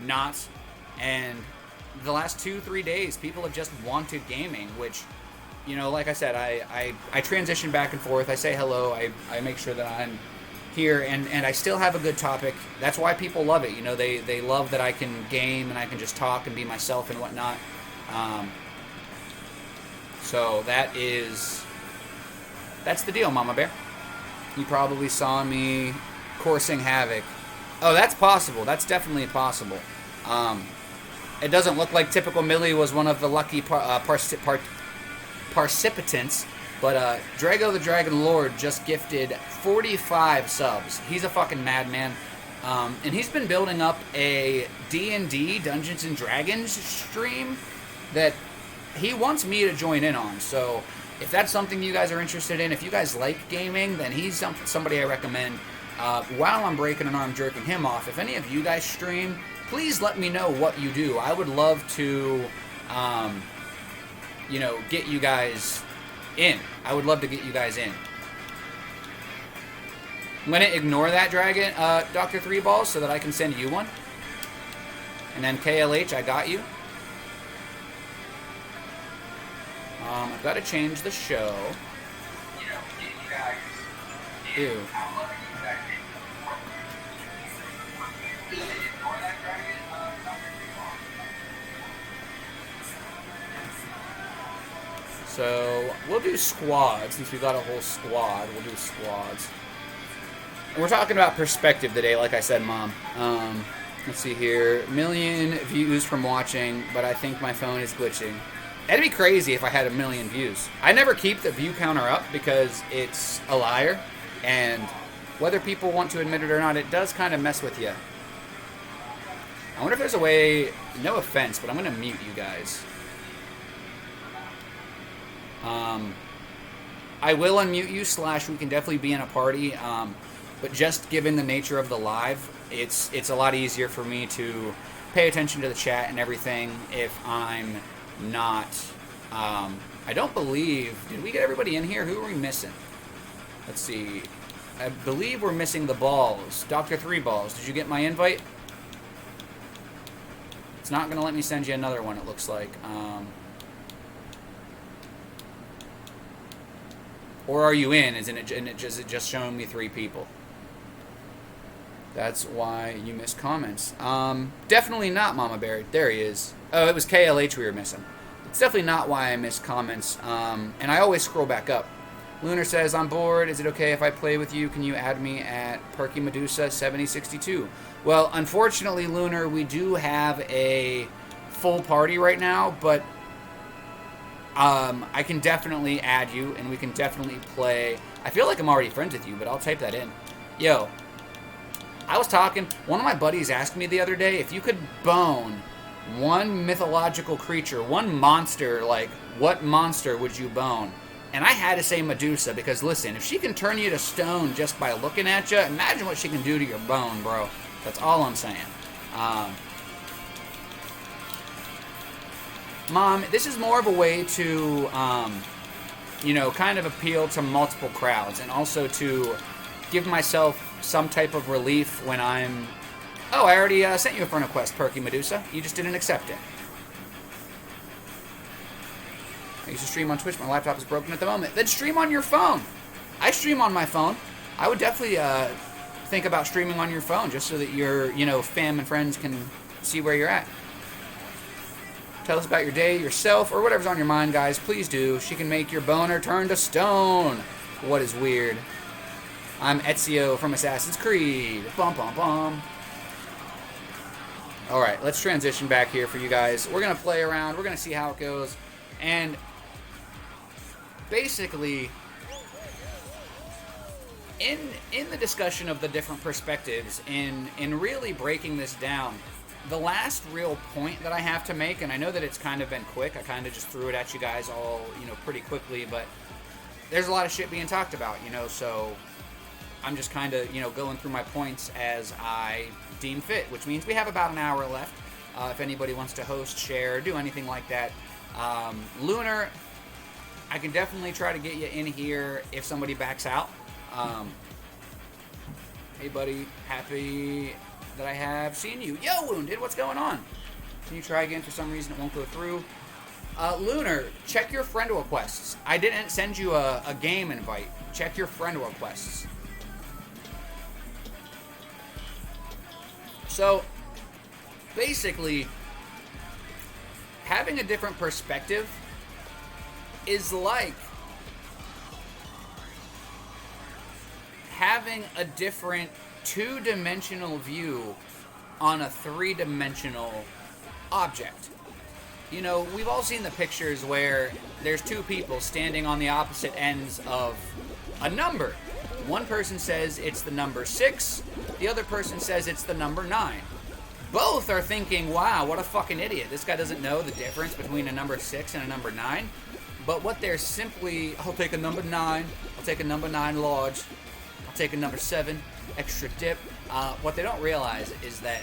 Speaker 3: not. And the last 2-3 days, people have just wanted gaming, which, you know, like I said, I transition back and forth. I say hello. I make sure that I'm here, and I still have a good topic. That's why people love it. You know, they love that I can game and I can just talk and be myself and whatnot. So that's the deal, Mama Bear. You probably saw me coursing Havoc. Oh, that's possible. That's definitely possible. It doesn't look like Typical Millie was one of the lucky participants, but Drago the Dragon Lord just gifted 45 subs. He's a fucking madman. And he's been building up a D&D, Dungeons & Dragons stream that he wants me to join in on. So if that's something you guys are interested in, if you guys like gaming, then he's somebody I recommend. While I'm breaking an arm jerking him off, if any of you guys stream, please let me know what you do. I would love to, you know, get you guys in. I would love to get you guys in. I'm going to ignore that dragon, Dr. Three Balls, so that I can send you one. And then KLH, I got you. I've got to change the show. Ew. So, we'll do squads, since we've got a whole squad. We'll do squads. And we're talking about perspective today, like I said, Mom. Let's see here. 1 million views from watching, but I think my phone is glitching. That'd be crazy if I had 1 million views. I never keep the view counter up because it's a liar. And whether people want to admit it or not, it does kind of mess with you. I wonder if there's a way, no offense, but I'm going to mute you guys. I will unmute you, / we can definitely be in a party, but just given the nature of the live, it's a lot easier for me to pay attention to the chat and everything if I'm not, I don't believe, did we get everybody in here? Who are we missing? Let's see, I believe we're missing the balls. Dr. Three Balls, did you get my invite? It's not going to let me send you another one, it looks like. Or are you in? Is it just showing me 3 people? That's why you missed comments. Definitely not, Mama Bear. There he is. Oh, it was KLH we were missing. It's definitely not why I missed comments. And I always scroll back up. Lunar says, I'm bored. Is it okay if I play with you? Can you add me at Perky Medusa 7062? Well, unfortunately, Lunar, we do have a full party right now, but I can definitely add you, and we can definitely play. I feel like I'm already friends with you, but I'll type that in. Yo, I was talking, one of my buddies asked me the other day if you could bone one mythological creature, one monster, like, what monster would you bone? And I had to say Medusa, because listen, if she can turn you to stone just by looking at you, imagine what she can do to your bone, bro. That's all I'm saying. Mom, this is more of a way to, you know, kind of appeal to multiple crowds, and also to give myself some type of relief when I'm... Oh, I already sent you a friend request, Perky Medusa. You just didn't accept it. I used to stream on Twitch. My laptop is broken at the moment. Then stream on your phone. I stream on my phone. I would definitely think about streaming on your phone, just so that your, you know, fam and friends can see where you're at. Tell us about your day, yourself, or whatever's on your mind, guys. Please do. She can make your boner turn to stone. What is weird? I'm Ezio from Assassin's Creed. Bum, bum, bum. Alright, let's transition back here for you guys. We're going to play around. We're going to see how it goes. And basically, in the discussion of the different perspectives, in really breaking this down, the last real point that I have to make, and I know that it's kind of been quick, I kind of just threw it at you guys all, you know, pretty quickly, but there's a lot of shit being talked about, you know, so I'm just kind of, you know, going through my points as I deem fit, which means we have about an hour left. If anybody wants to host, share, do anything like that. Lunar, I can definitely try to get you in here if somebody backs out.
Speaker 4: Hey, buddy. Happy that I have seen you. Yo, Wounded, what's going on? Can you try again? For some reason, it won't go through. Lunar, check your friend requests. I didn't send you a game invite. Check your friend requests. So, basically, having a different perspective is like having a different two-dimensional view on a three-dimensional object. You know, we've all seen the pictures where there's two people standing on the opposite ends of a number. One person says it's the number 6, the other person says it's the number 9. Both are thinking, wow, what a fucking idiot. This guy doesn't know the difference between a number 6 and a number 9. But what they're simply, I'll take a number 9, I'll take a number 9 large, I'll take a number 7, extra dip. What they don't realize is that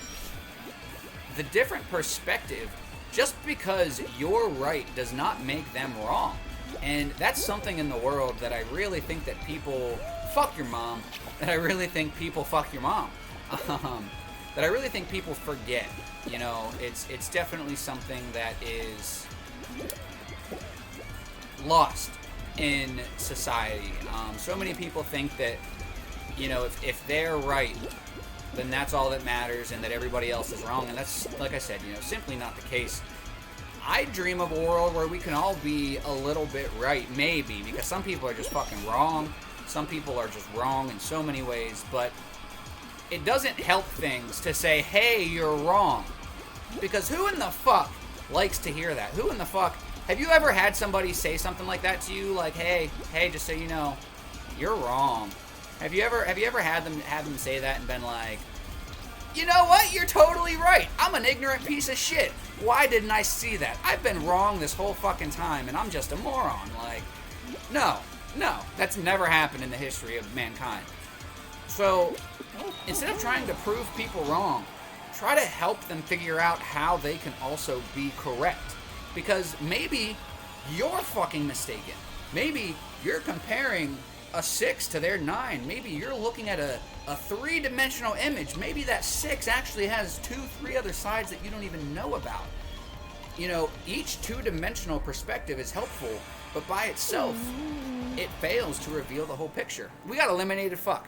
Speaker 4: the different perspective, just because you're right does not make them wrong. And that's something in the world that I really think that people, fuck your mom, that I really think people fuck your mom. That I really think people forget. You know, it's definitely something that is lost in society. So many people think that, you know, if they're right, then that's all that matters and that everybody else is wrong. And that's, like I said, you know, simply not the case. I dream of a world where we can all be a little bit right, maybe, because some people are just fucking wrong. Some people are just wrong in so many ways, but it doesn't help things to say, hey, you're wrong. Because who in the fuck likes to hear that? Who in the fuck? Have you ever had somebody say something like that to you? Like, hey, just so you know, you're wrong. Have you ever had them say that and been like, you know what? You're totally right. I'm an ignorant piece of shit. Why didn't I see that? I've been wrong this whole fucking time, and I'm just a moron. Like, no, that's never happened in the history of mankind. So, instead of trying to prove people wrong, try to help them figure out how they can also be correct. Because maybe you're fucking mistaken. Maybe you're comparing a 6 to their 9. Maybe you're looking at a three-dimensional image. Maybe that 6 actually has 3 other sides that you don't even know about. You know, each two-dimensional perspective is helpful, but by itself, it fails to reveal the whole picture. We got eliminated, fuck.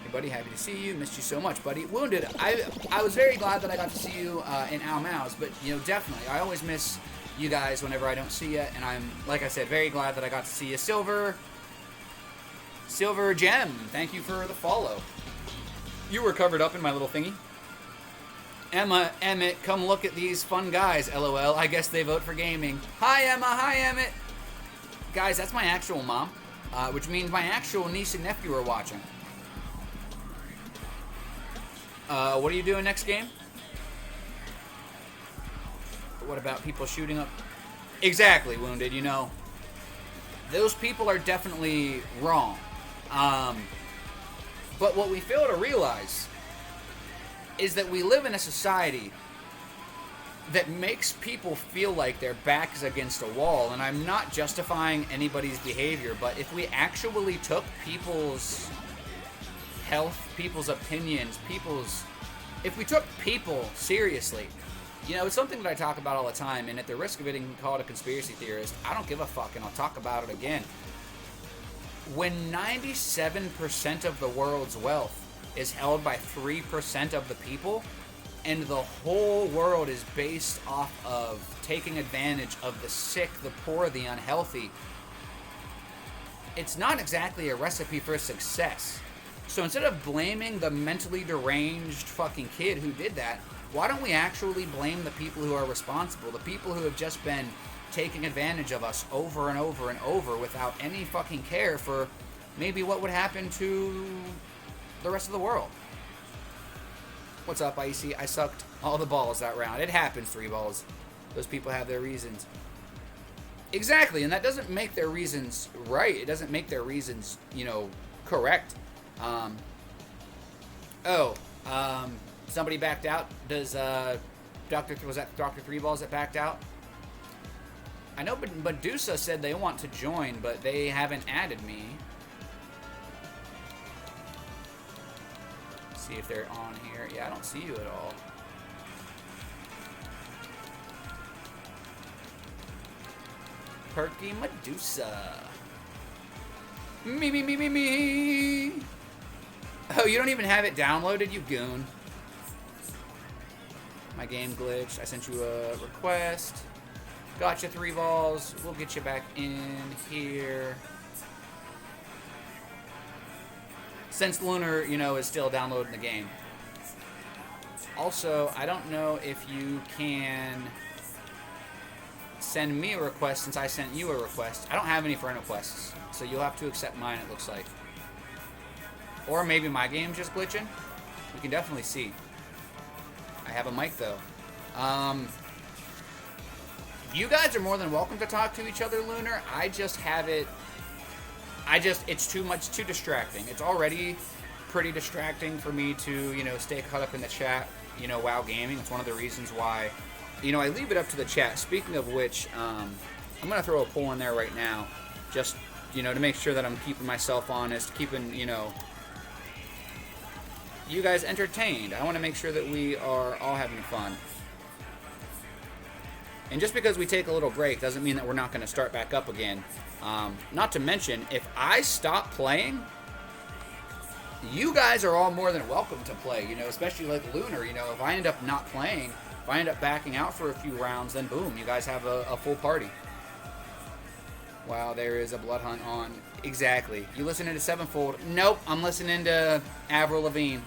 Speaker 4: Hey, buddy, happy to see you. Missed you so much, buddy. Wounded, I was very glad that I got to see you in Al Maus, but, you know, definitely, I always miss you guys whenever I don't see you, and I'm, like I said, very glad that I got to see you. Silver Gem, thank you for the follow. You were covered up in my little thingy. Emma, Emmett, come look at these fun guys, LOL. I guess they vote for gaming. Hi, Emma. Hi, Emmett. Guys, that's my actual mom, which means my actual niece and nephew are watching. What are you doing next game? What about people shooting up? Exactly, Wounded, you know. Those people are definitely wrong. But what we fail to realize is that we live in a society that makes people feel like their back is against a wall. And I'm not justifying anybody's behavior, but if we actually took people's health, people's opinions, if we took people seriously, you know, it's something that I talk about all the time, and at the risk of getting called a conspiracy theorist, I don't give a fuck, and I'll talk about it again. When 97% of the world's wealth is held by 3% of the people, and the whole world is based off of taking advantage of the sick, the poor, the unhealthy, it's not exactly a recipe for success. So instead of blaming the mentally deranged fucking kid who did that, why don't we actually blame the people who are responsible, the people who have just been taking advantage of us over and over and over without any fucking care for maybe what would happen to the rest of the world. What's up, Icy? I sucked all the balls that round. It happens, 3 balls. Those people have their reasons. Exactly, and that doesn't make their reasons right. It doesn't make their reasons, you know, correct. Somebody backed out. Was that Dr. 3 Balls that backed out? I know Medusa said they want to join, but they haven't added me. See if they're on here. Yeah, I don't see you at all. Perky Medusa. Me. Oh, you don't even have it downloaded, you goon. My game glitched. I sent you a request. Gotcha, 3 balls. We'll get you back in here. Since Lunar, you know, is still downloading the game. Also, I don't know if you can send me a request since I sent you a request. I don't have any friend requests, so you'll have to accept mine, it looks like. Or maybe my game's just glitching. We can definitely see. I have a mic, though. You guys are more than welcome to talk to each other, Lunar. I just have it... it's too distracting. It's already pretty distracting for me to, you know, stay caught up in the chat, you know, WoW Gaming. It's one of the reasons why, you know, I leave it up to the chat. Speaking of which, I'm going to throw a poll in there right now, just, you know, to make sure that I'm keeping myself honest, keeping, you know, you guys entertained. I want to make sure that we are all having fun. And just because we take a little break doesn't mean that we're not going to start back up again. Not to mention, if I stop playing, you guys are all more than welcome to play, you know, especially like Lunar. You know, if I end up not playing, if I end up backing out for a few rounds, then boom, you guys have a full party. Wow, there is a blood hunt on. Exactly. You listening to Sevenfold? Nope, I'm listening to Avril Lavigne.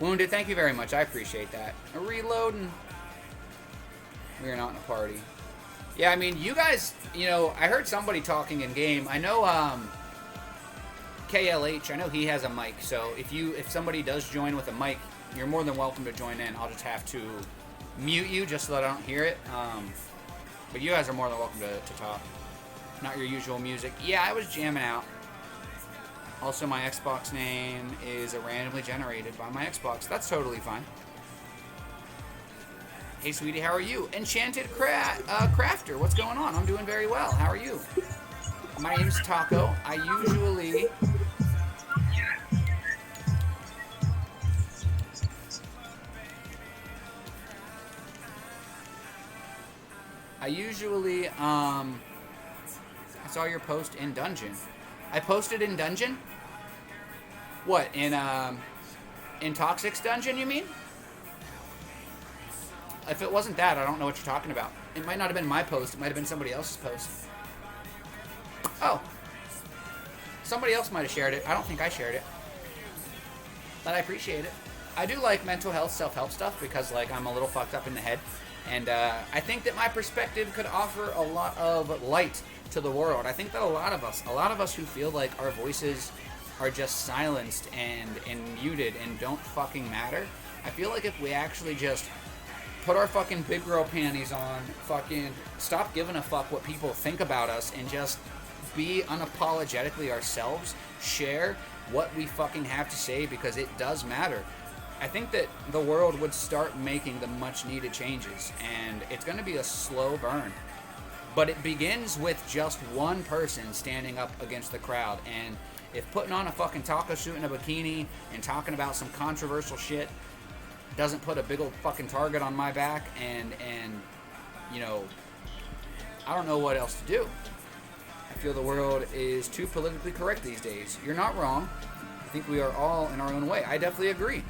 Speaker 4: Wounded, thank you very much. I appreciate that. Reloading. We are not in a party. Yeah, I mean, you guys, you know, I heard somebody talking in game. I know, KLH, I know he has a mic, so if somebody does join with a mic, you're more than welcome to join in. I'll just have to mute you just so that I don't hear it. But you guys are more than welcome to talk. Not your usual music. Yeah, I was jamming out. Also, my Xbox name is randomly generated by my Xbox. That's totally fine. Hey, sweetie, how are you? Enchanted Crafter, what's going on? I'm doing very well. How are you? My name's Taco. I usually... I saw your post in Dungeon. I posted in Dungeon? What, in Toxic's Dungeon, you mean? If it wasn't that, I don't know what you're talking about. It might not have been my post. It might have been somebody else's post. Oh. Somebody else might have shared it. I don't think I shared it. But I appreciate it. I do like mental health, self-help stuff because, like, I'm a little fucked up in the head. And I think that my perspective could offer a lot of light to the world. I think that a lot of us who feel like our voices are just silenced and muted and don't fucking matter, I feel like if we actually just put our fucking big girl panties on, fucking stop giving a fuck what people think about us and just be unapologetically ourselves, share what we fucking have to say because it does matter. I think that the world would start making the much needed changes, and it's going to be a slow burn. But it begins with just one person standing up against the crowd, and if putting on a fucking taco suit and a bikini and talking about some controversial shit doesn't put a big old fucking target on my back and you know, I don't know what else to do. I feel the world is too politically correct these days. You're not wrong. I think we are all in our own way. I definitely agree.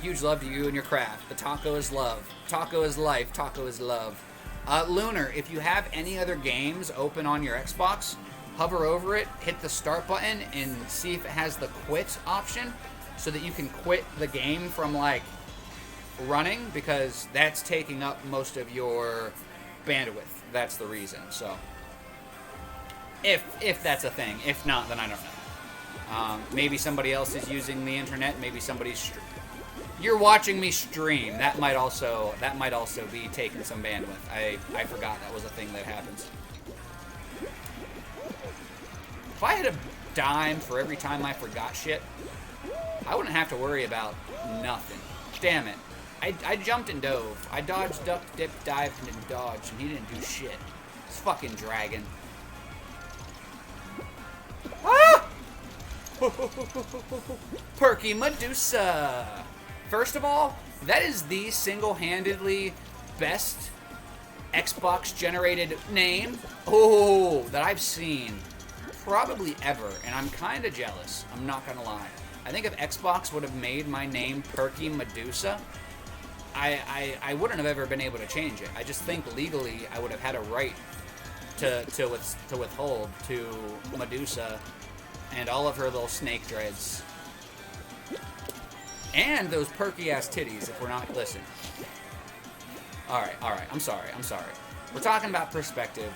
Speaker 4: Huge love to you and your craft. The taco is love. Taco is life. Taco is love. Lunar, if you have any other games open on your Xbox, hover over it, hit the start button, and see if it has the quit option so that you can quit the game from, like, running, because that's taking up most of your bandwidth. That's the reason. So, if that's a thing. If not, then I don't know. Maybe somebody else is using the internet. Maybe somebody's... You're watching me stream. That might also be taking some bandwidth. I forgot that was a thing that happens. If I had a dime for every time I forgot shit, I wouldn't have to worry about nothing. Damn it. I jumped and dove. I dodged, ducked, dipped, dived, and dodged, and he didn't do shit. This fucking dragon. Ah! Perky Medusa. First of all, that is the single-handedly best Xbox-generated name that I've seen probably ever, and I'm kind of jealous. I'm not gonna lie. I think if Xbox would have made my name Perky Medusa, I wouldn't have ever been able to change it. I just think legally I would have had a right to withhold to Medusa and all of her little snake dreads. And those perky ass titties, if we're not listening. Alright, I'm sorry. We're talking about perspective.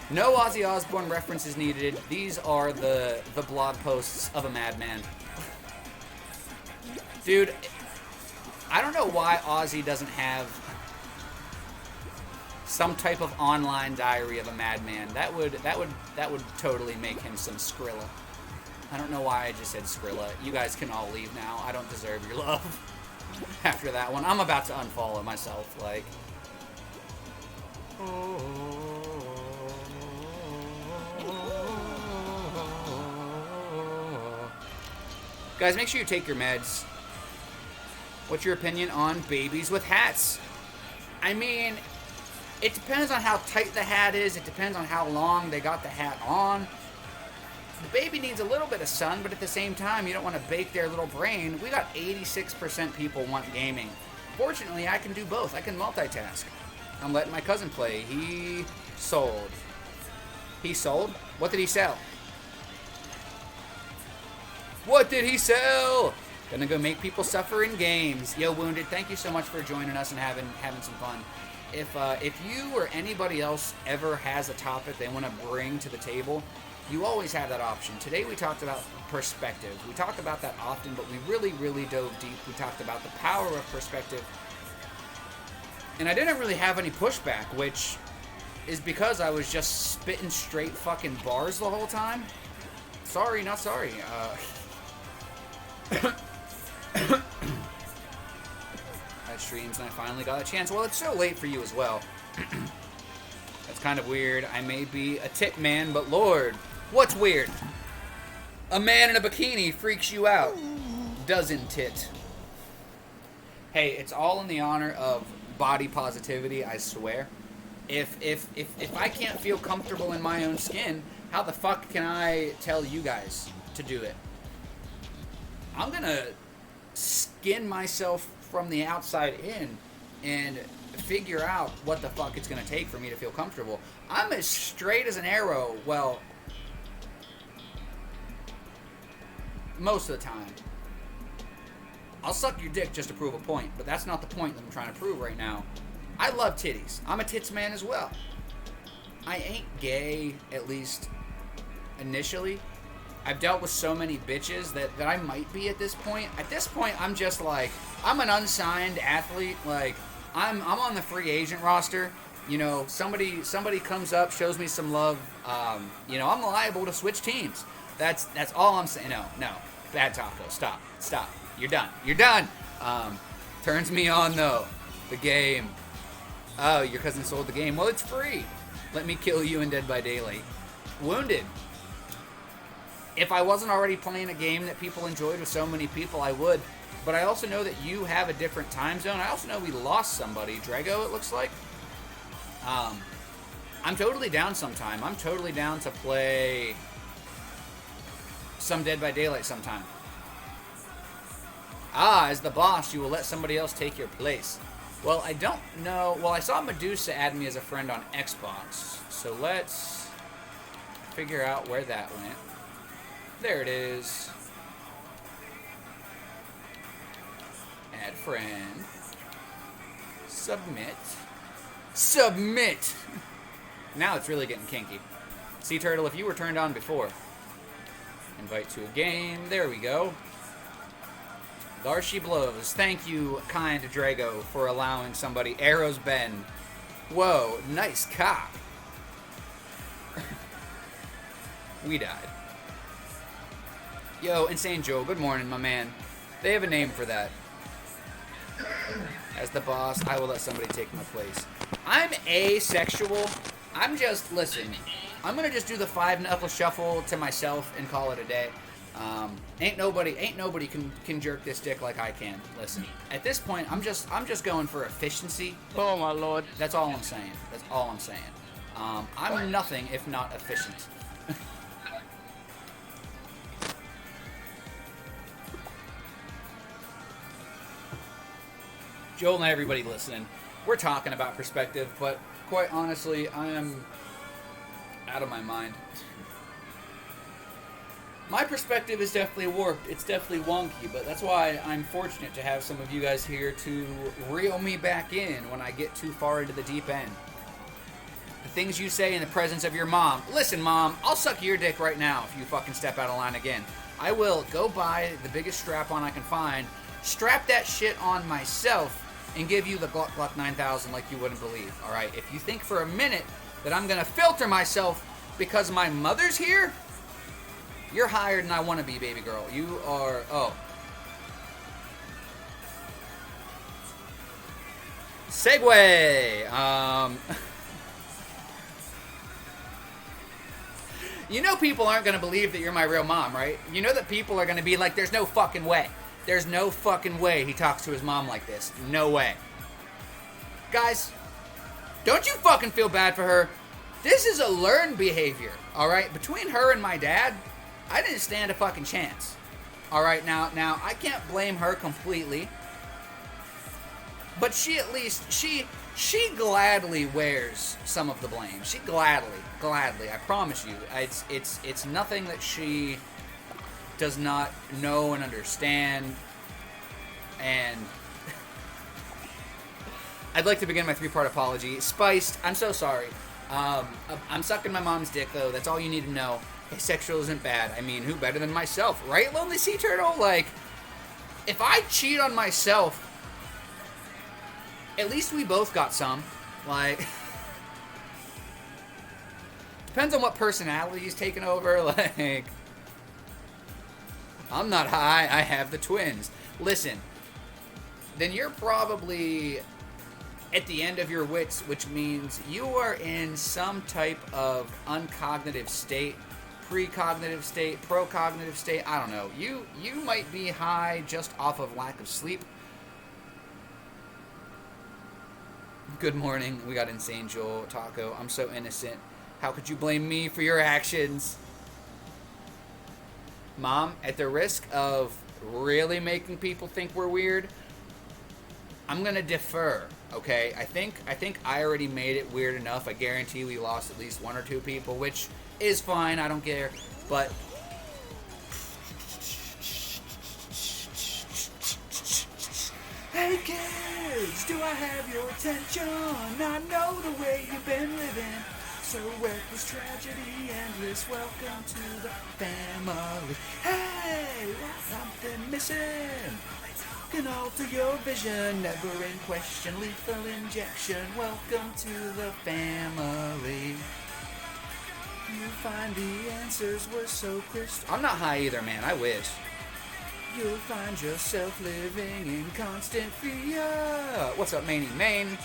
Speaker 4: No Ozzy Osbourne references needed. These are the blog posts of a madman. Dude, I don't know why Ozzy doesn't have some type of online diary of a madman. That would totally make him some Skrilla. I don't know why I just said Skrilla. You guys can all leave now. I don't deserve your love. After that one, I'm about to unfollow myself. Like, guys, make sure you take your meds. What's your opinion on babies with hats? I mean, it depends on how tight the hat is. It depends on how long they got the hat on. The baby needs a little bit of sun, but at the same time, you don't want to bake their little brain. We got 86% people want gaming. Fortunately, I can do both. I can multitask. I'm letting my cousin play. He sold. He sold? What did he sell? What did he sell? Gonna go make people suffer in games. Yo, Wounded, thank you so much for joining us and having some fun. If you or anybody else ever has a topic they want to bring to the table, you always have that option. Today we talked about perspective. We talk about that often, but we really, really dove deep. We talked about the power of perspective. And I didn't really have any pushback, which is because I was just spitting straight fucking bars the whole time. Sorry, not sorry. I streams and I finally got a chance. Well, it's so late for you as well. That's kind of weird. I may be a tit man, but Lord, what's weird? A man in a bikini freaks you out. Doesn't it? Hey, it's all in the honor of body positivity, I swear. If I can't feel comfortable in my own skin, how the fuck can I tell you guys to do it? I'm gonna skin myself from the outside in and figure out what the fuck it's gonna take for me to feel comfortable. I'm as straight as an arrow, well, most of the time. I'll suck your dick just to prove a point, but that's not the point that I'm trying to prove right now. I love titties. I'm a tits man as well. I ain't gay, at least initially. I've dealt with so many bitches that I might be at this point. At this point, I'm just like, I'm an unsigned athlete. Like, I'm on the free agent roster. You know, somebody comes up, shows me some love. You know, I'm liable to switch teams. That's all I'm saying. No, bad taco. Stop. You're done. Turns me on though. The game. Oh, your cousin sold the game. Well, it's free. Let me kill you in Dead by Daylight. Wounded. If I wasn't already playing a game that people enjoyed with so many people, I would. But I also know that you have a different time zone. I also know we lost somebody. Drago, it looks like. I'm totally down sometime. I'm totally down to play some Dead by Daylight sometime. As the boss, you will let somebody else take your place. Well, I don't know. Well, I saw Medusa add me as a friend on Xbox. So let's figure out where that went. There it is. Add friend. Submit. Now it's really getting kinky. Sea Turtle, if you were turned on before. Invite to a game. There we go. There she blows. Thank you, kind Drago, for allowing somebody. Arrows bend. Whoa, nice cock. We died. Yo, Insane Joe, good morning, my man. They have a name for that. As the boss, I will let somebody take my place. I'm asexual. I'm just, listen, I'm going to just do the 5-knuckle shuffle to myself and call it a day. Ain't nobody can jerk this dick like I can. Listen, at this point, I'm just going for efficiency.
Speaker 3: Oh my lord.
Speaker 4: That's all I'm saying. That's all I'm saying. I'm nothing if not efficient. Joel and everybody listening, we're talking about perspective, but quite honestly, I am out of my mind. My perspective is definitely warped. It's definitely wonky, but that's why I'm fortunate to have some of you guys here to reel me back in when I get too far into the deep end. The things you say in the presence of your mom. Listen, Mom, I'll suck your dick right now if you fucking step out of line again. I will go buy the biggest strap-on I can find, strap that shit on myself, and give you the Gluck Gluck 9000 like you wouldn't believe, alright? If you think for a minute that I'm gonna filter myself because my mother's here, you're higher than I want to be, baby girl. You are... Oh. Segue! You know people aren't going to believe that you're my real mom, right? You know that people are going to be like, there's no fucking way. There's no fucking way he talks to his mom like this. No way. Guys, don't you fucking feel bad for her. This is a learned behavior, alright? Between her and my dad, I didn't stand a fucking chance. Alright, now, I can't blame her completely. But she at least, she gladly wears some of the blame. She gladly, I promise you. It's nothing that she does not know and understand. And I'd like to begin my 3-part apology. Spiced, I'm so sorry. I'm sucking my mom's dick, though. That's all you need to know. Asexual isn't bad. I mean, who better than myself? Right, Lonely Sea Turtle? Like, if I cheat on myself, at least we both got some. Like, depends on what personality is taking over. Like, I'm not high. I have the twins. Listen, then you're probably at the end of your wits, which means you are in some type of uncognitive state, precognitive state, procognitive state. I don't know. You might be high just off of lack of sleep. Good morning. We got Insane Joel, Taco. I'm so innocent. How could you blame me for your actions? Mom, at the risk of really making people think we're weird, I'm gonna defer, okay? I think I already made it weird enough. I guarantee we lost at least 1 or 2 people, which is fine. I don't care. But hey kids, do I have your attention? I know the way you've been living. So reckless, tragedy, endless. Welcome to the family. Hey, something missing can alter your vision. Never in question, lethal injection. Welcome to the family. You find the answers were so crisp. I'm not high either, man. I wish. You'll find yourself living in constant fear. What's up, Maney? Maine.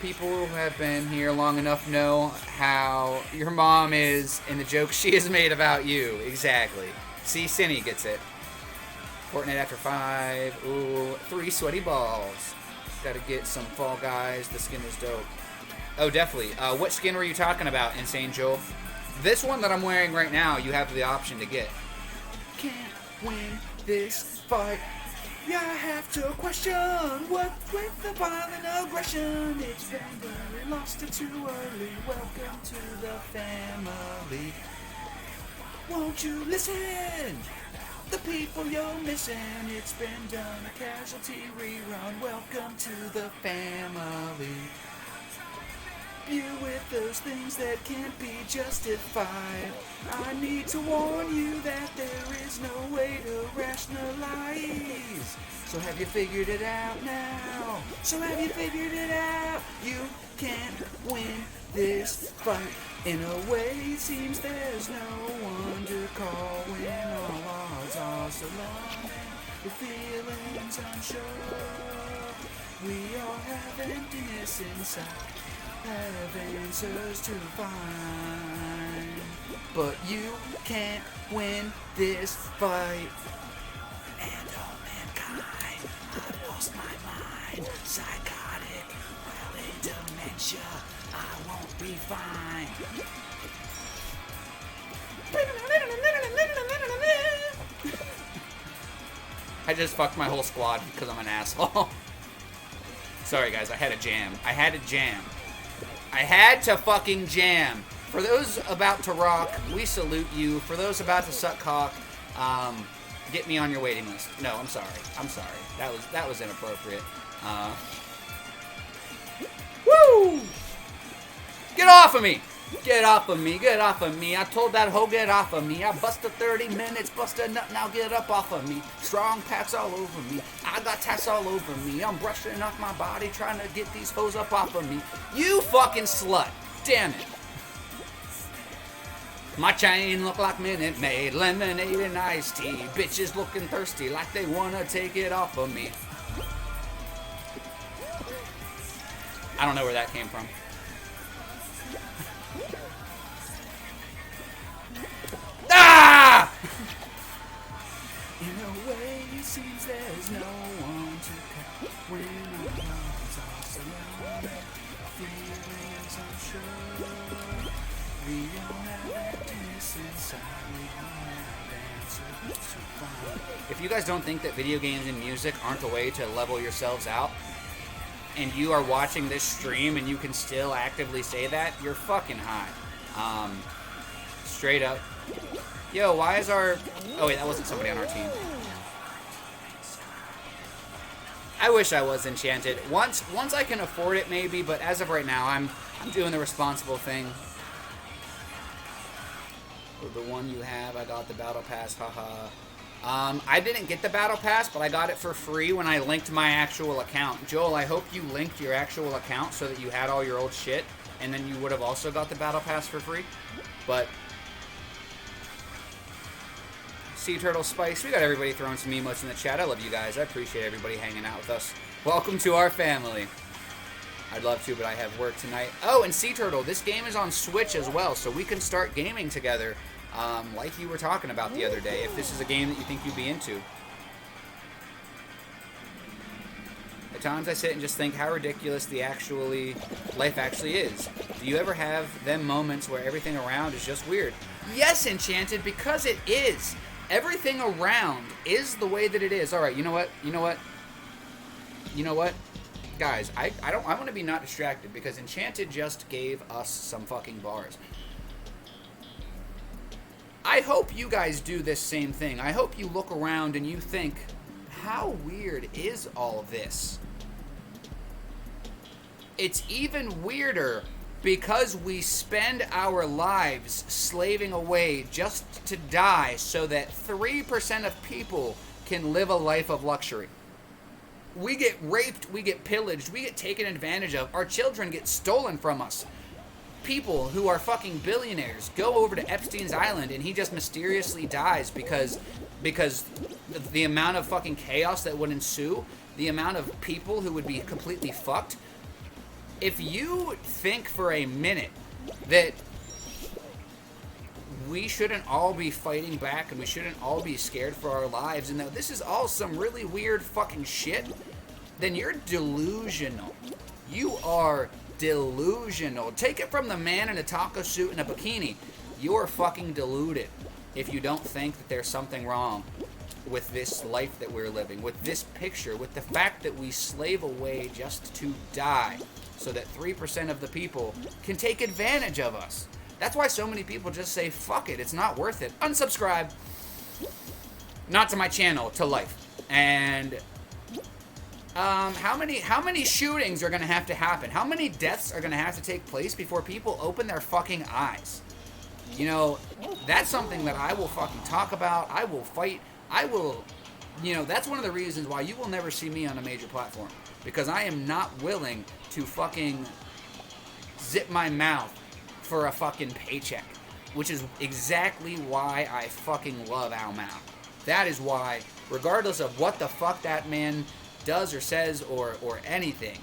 Speaker 4: People who have been here long enough know how your mom is and the jokes she has made about you. Exactly. See, Cindy gets it. Fortnite after 5. Ooh, 3 sweaty balls. Gotta get some Fall Guys. The skin is dope. Oh, definitely. What skin were you talking about, Insane Joel? This one that I'm wearing right now, you have the option to get. Can't win this fight. Yeah, I have to question what's with the violent aggression. It's been very lost it too early. Welcome to the family. Won't you listen? The people you're missing. It's been done, a casualty rerun. Welcome to the family. You with those things that can't be justified. I need to warn you that there is no way to rationalize. So have you figured it out now? So have you figured it out? You can't win this fight. In a way, it seems there's no one to call when all odds are so long and the feelings unsure. We all have emptiness inside. Have answers to find. but you can't win this fight. And all mankind, I've lost my mind. Psychotic, well in dementia, I won't be fine. I just fucked my whole squad because I'm an asshole. Sorry guys, I had to jam. I had to fucking jam. For those about to rock, we salute you. For those about to suck cock, get me on your waiting list. No, I'm sorry. That was inappropriate. Woo! Get off of me! Get off of me, get off of me. I told that hoe, get off of me. I busted 30 minutes, busted nut, now get up off of me. Strong packs all over me. I got tats all over me. I'm brushing off my body, trying to get these hoes up off of me. You fucking slut. Damn it. My chain look like Minute Maid, lemonade and iced tea. Bitches looking thirsty like they wanna take it off of me. I don't know where that came from. Ah! In a way, it seems there's no one to cut when our lungs are surrounded. Feelings unsure. We all have emptiness inside. We all have answers to find. If you guys don't think that video games and music aren't a way to level yourselves out, and you are watching this stream and you can still actively say that, you're fucking high. Straight up. Yo, why is our... Oh, wait, that wasn't somebody on our team. I wish I was Enchanted. Once I can afford it, maybe, but as of right now, I'm doing the responsible thing. The one you have, I got the Battle Pass, haha. I didn't get the Battle Pass, but I got it for free when I linked my actual account. Joel, I hope you linked your actual account so that you had all your old shit, and then you would have also got the Battle Pass for free. But... Sea Turtle Spice, we got everybody throwing some emotes in the chat. I love you guys. I appreciate everybody hanging out with us. Welcome to our family. I'd love to, but I have work tonight. Oh, and Sea Turtle, this game is on Switch as well, so we can start gaming together, like you were talking about the other day, if this is a game that you think you'd be into. At times I sit and just think how ridiculous life actually is. Do you ever have them moments where everything around is just weird? Yes, Enchanted, because it is. Everything around is the way that it is. All right, you know what? Guys, I want to be not distracted because Enchanted just gave us some fucking bars. I hope you guys do this same thing. I hope you look around and you think, how weird is all this? It's even weirder because we spend our lives slaving away just to die so that 3% of people can live a life of luxury. We get raped, we get pillaged, we get taken advantage of, our children get stolen from us. People who are fucking billionaires go over to Epstein's Island and he just mysteriously dies because the amount of fucking chaos that would ensue, the amount of people who would be completely fucked. If you think for a minute that we shouldn't all be fighting back and we shouldn't all be scared for our lives and that this is all some really weird fucking shit, then you're delusional. You are delusional. Take it from the man in a taco suit and a bikini. You're fucking deluded if you don't think that there's something wrong with this life that we're living, with this picture, with the fact that we slave away just to die so that 3% of the people can take advantage of us. That's why so many people just say, fuck it, it's not worth it. Unsubscribe. Not to my channel, to life. And how many shootings are going to happen? How many deaths are going to have to take place before people open their fucking eyes? You know, that's something that I will fucking talk about. I will fight. I will, you know, that's one of the reasons why you will never see me on a major platform. Because I am not willing to fucking zip my mouth for a fucking paycheck. Which is exactly why I fucking love Al Mao. That is why, regardless of what the fuck that man does or says or anything,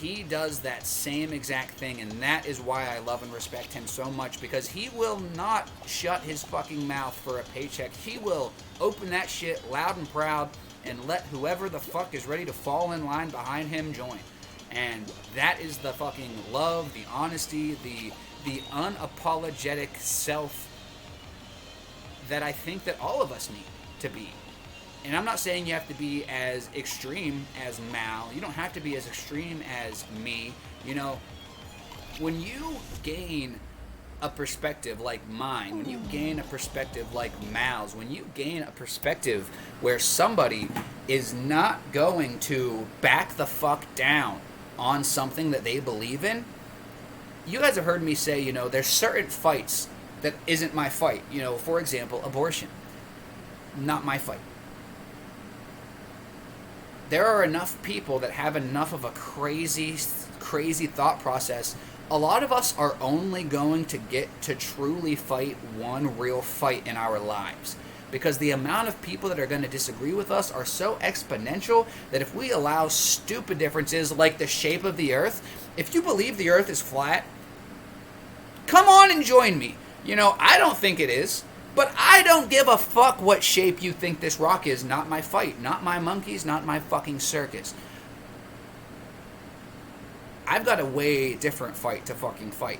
Speaker 4: he does that same exact thing, and that is why I love and respect him so much, because he will not shut his fucking mouth for a paycheck. He will open that shit loud and proud and let whoever the fuck is ready to fall in line behind him join. And that is the fucking love, the honesty, the unapologetic self that I think that all of us need to be. And I'm not saying you have to be as extreme as Mal. You don't have to be as extreme as me. You know, when you gain a perspective like mine, when you gain a perspective like Mal's, when you gain a perspective where somebody is not going to back the fuck down on something that they believe in, you guys have heard me say, you know, there's certain fights that isn't my fight. You know, for example, abortion. Not my fight. There are enough people that have enough of a crazy thought process. A lot of us are only going to get to truly fight one real fight in our lives, because the amount of people that are going to disagree with us are so exponential that if we allow stupid differences like the shape of the earth, if you believe the earth is flat, come on and join me. You know, I don't think it is. But I don't give a fuck what shape you think this rock is. Not my fight. Not my monkeys. Not my fucking circus. I've got a way different fight to fucking fight.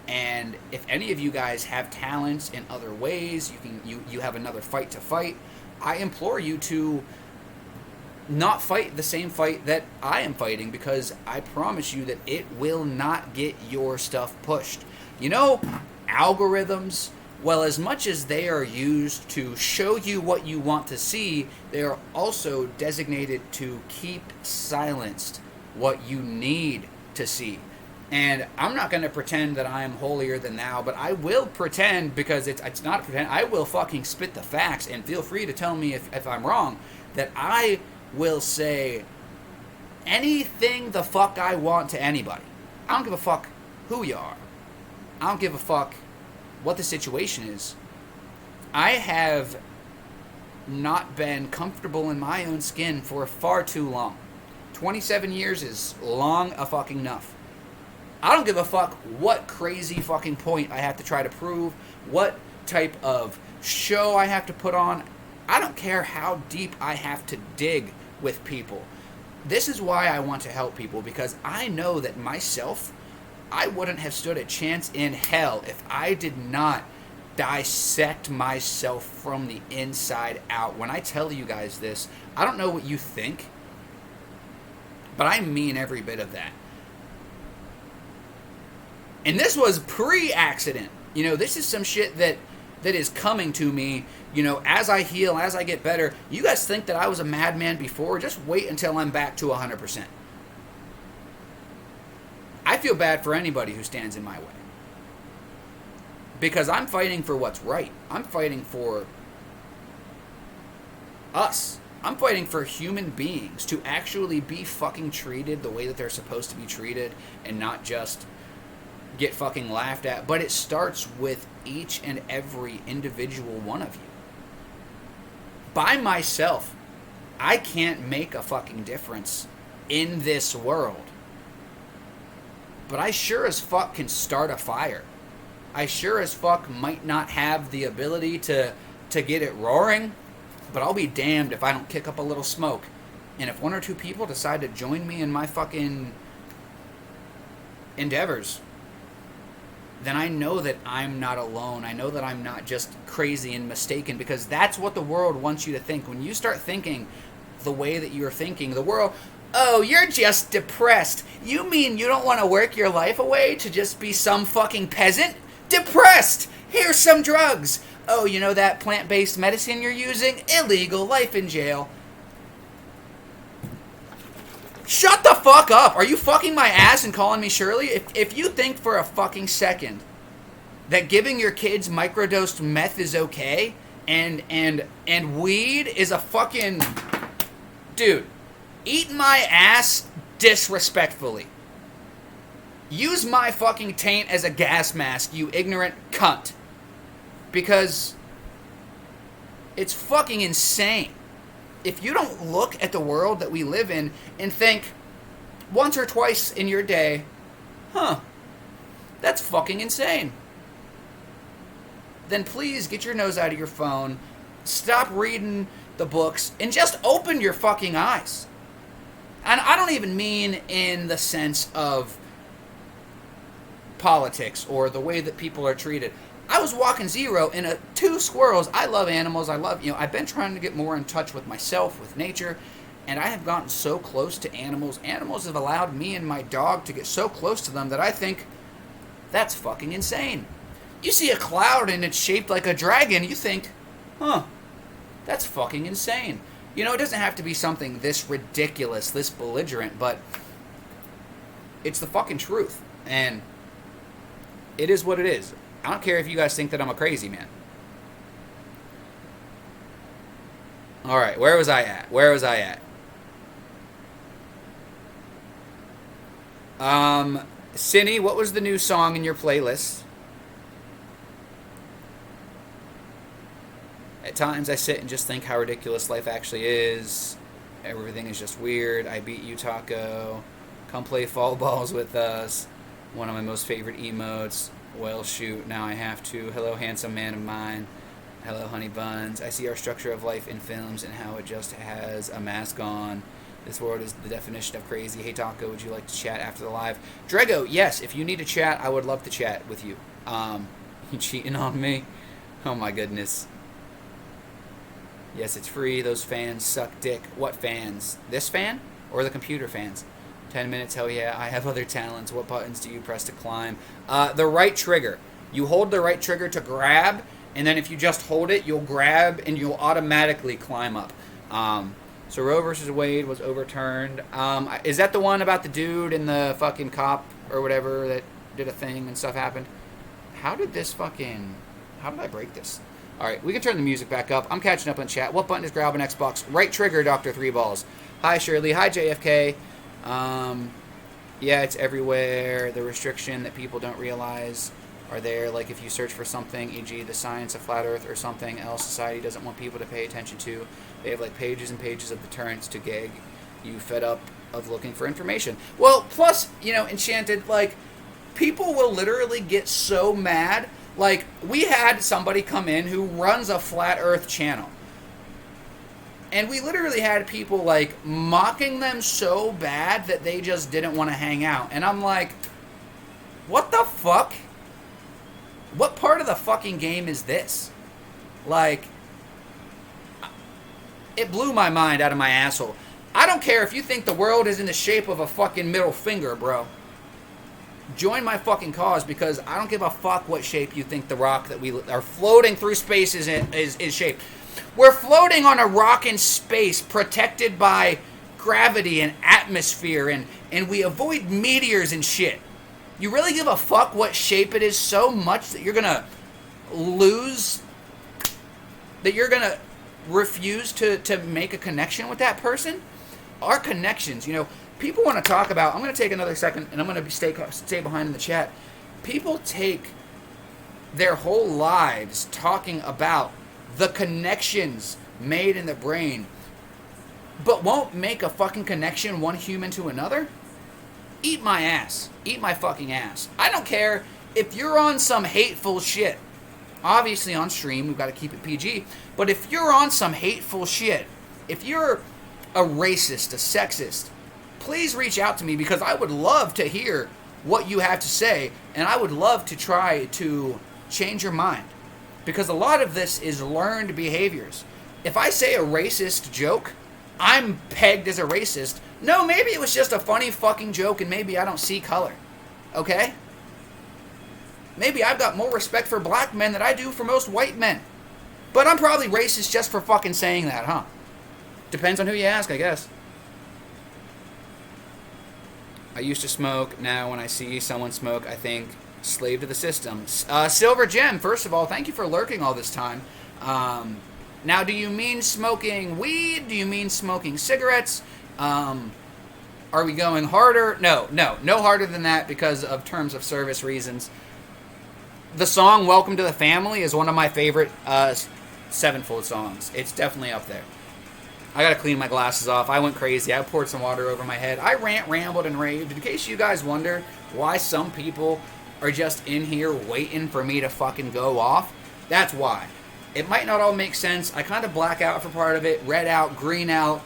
Speaker 4: And if any of you guys have talents in other ways, you have another fight to fight, I implore you to not fight the same fight that I am fighting, because I promise you that it will not get your stuff pushed. You know, algorithms, well, as much as they are used to show you what you want to see, they are also designated to keep silenced what you need to see. And I'm not going to pretend that I am holier than thou, but I will pretend, because it's not pretend, I will fucking spit the facts, and feel free to tell me if I'm wrong, that I will say anything the fuck I want to anybody. I don't give a fuck who you are. I don't give a fuck what the situation is. I have not been comfortable in my own skin for far too long. 27 years is long a fucking enough. I don't give a fuck what crazy fucking point I have to try to prove, what type of show I have to put on. I don't care how deep I have to dig with people. This is why I want to help people, because I know that myself, I wouldn't have stood a chance in hell if I did not dissect myself from the inside out. When I tell you guys this, I don't know what you think, but I mean every bit of that. And this was pre-accident. You know, this is some shit that is coming to me, you know, as I heal, as I get better. You guys think that I was a madman before? Just wait until I'm back to 100%. I feel bad for anybody who stands in my way, because I'm fighting for what's right. I'm fighting for us. I'm fighting for human beings to actually be fucking treated the way that they're supposed to be treated, and not just get fucking laughed at. But it starts with each and every individual one of you. By myself, I can't make a fucking difference in this world. But I sure as fuck can start a fire. I sure as fuck might not have the ability to get it roaring, but I'll be damned if I don't kick up a little smoke. And if one or two people decide to join me in my fucking endeavors, then I know that I'm not alone. I know that I'm not just crazy and mistaken, because that's what the world wants you to think. When you start thinking the way that you're thinking, the world... Oh, you're just depressed. You mean you don't want to work your life away to just be some fucking peasant? Depressed! Here's some drugs. Oh, you know that plant-based medicine you're using? Illegal, life in jail. Shut the fuck up! Are you fucking my ass and calling me Shirley? If you think for a fucking second that giving your kids microdosed meth is okay, and weed is a fucking... Dude... Eat my ass disrespectfully. Use my fucking taint as a gas mask, you ignorant cunt. Because it's fucking insane. If you don't look at the world that we live in and think, once or twice in your day, that's fucking insane. Then please get your nose out of your phone, stop reading the books, and just open your fucking eyes. And I don't even mean in the sense of politics or the way that people are treated. I was walking Zero and two squirrels. I love animals. I've been trying to get more in touch with myself, with nature, and I have gotten so close to animals. Animals have allowed me and my dog to get so close to them that I think that's fucking insane. You see a cloud and it's shaped like a dragon, you think, that's fucking insane. You know, it doesn't have to be something this ridiculous, this belligerent, but it's the fucking truth. And it is what it is. I don't care if you guys think that I'm a crazy man. Alright, where was I at? Cindy, what was the new song in your playlist? At times I sit and just think how ridiculous life actually is. Everything is just weird. I beat you, Taco. Come play fall balls with us. One of my most favorite emotes. Well, shoot, now I have to. Hello, handsome man of mine. Hello, honey buns. I see our structure of life in films and how it just has a mask on. This world is the definition of crazy. Hey, Taco, would you like to chat after the live? Drago, yes, if you need to chat, I would love to chat with you. You cheating on me? Oh, my goodness. Yes, it's free. Those fans suck dick. What fans? This fan? Or the computer fans? 10 minutes, hell yeah. I have other talents. What buttons do you press to climb? The right trigger. You hold the right trigger to grab, and then if you just hold it, you'll grab and you'll automatically climb up. So Roe versus Wade was overturned. Is that the one about the dude and the fucking cop or whatever that did a thing and stuff happened? How did I break this? Alright, we can turn the music back up. I'm catching up on chat. What button is grab an Xbox? Right trigger, Dr. Three Balls. Hi, Shirley. Hi, JFK. Yeah, it's everywhere. The restriction that people don't realize are there. Like if you search for something, e.g. the science of flat earth or something else society doesn't want people to pay attention to, they have like pages and pages of deterrents to gag you fed up of looking for information. Well, plus, Enchanted, like, people will literally get so mad. Like, we had somebody come in who runs a flat earth channel. And we literally had people, like, mocking them so bad that they just didn't want to hang out. And I'm like, what the fuck? What part of the fucking game is this? Like, it blew my mind out of my asshole. I don't care if you think the world is in the shape of a fucking middle finger, bro. Join my fucking cause, because I don't give a fuck what shape you think the rock that we are floating through space is shaped. We're floating on a rock in space protected by gravity and atmosphere, and we avoid meteors and shit. You really give a fuck what shape it is so much that you're gonna lose, that you're gonna refuse to make a connection with that person? Our connections, people want to talk about, I'm going to take another second and I'm going to stay behind in the chat. People take their whole lives talking about the connections made in the brain, but won't make a fucking connection one human to another? Eat my ass. Eat my fucking ass. I don't care if you're on some hateful shit. Obviously on stream, we've got to keep it PG, but if you're on some hateful shit, if you're a racist, a sexist, please reach out to me, because I would love to hear what you have to say, and I would love to try to change your mind, because a lot of this is learned behaviors. If I say a racist joke, I'm pegged as a racist. No, maybe it was just a funny fucking joke, and maybe I don't see color. Okay? Maybe I've got more respect for black men than I do for most white men. But I'm probably racist just for fucking saying that, huh? Depends on who you ask, I guess. I used to smoke. Now when I see someone smoke, I think slave to the system. Silver Gem, first of all, thank you for lurking all this time. Now, do you mean smoking weed? Do you mean smoking cigarettes? Are we going harder? No harder than that, because of terms of service reasons. The song Welcome to the Family is one of my favorite Sevenfold songs. It's definitely up there. I gotta clean my glasses off. I went crazy. I poured some water over my head. I rambled, and raved. In case you guys wonder why some people are just in here waiting for me to fucking go off, that's why. It might not all make sense. I kind of black out for part of it. Red out, green out,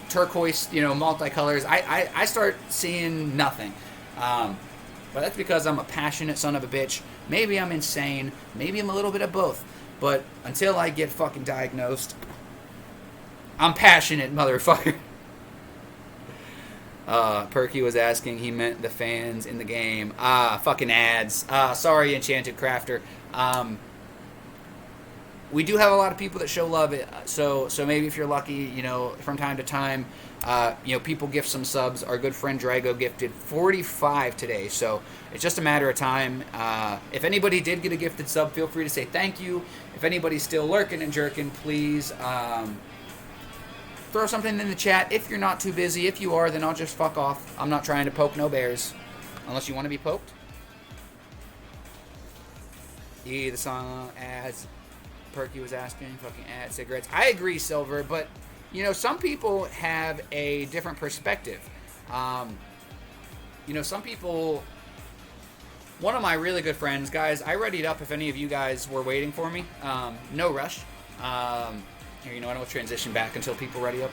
Speaker 4: turquoise, multicolors. I start seeing nothing. But that's because I'm a passionate son of a bitch. Maybe I'm insane. Maybe I'm a little bit of both. But until I get fucking diagnosed, I'm passionate, motherfucker. Perky was asking, he meant the fans in the game. Fucking ads. Sorry, Enchanted Crafter. We do have a lot of people that show love. So maybe if you're lucky, from time to time, people gift some subs. Our good friend Drago gifted 45 today, so it's just a matter of time. If anybody did get a gifted sub, feel free to say thank you. If anybody's still lurking and jerking, please throw something in the chat. If you're not too busy, if you are, then I'll just fuck off. I'm not trying to poke no bears, unless you want to be poked. The song ads. Perky was asking, fucking ad cigarettes. I agree, Silver, but some people have a different perspective. Some people. One of my really good friends, guys, I readied up if any of you guys were waiting for me. No rush. Here, I don't transition back until people ready up.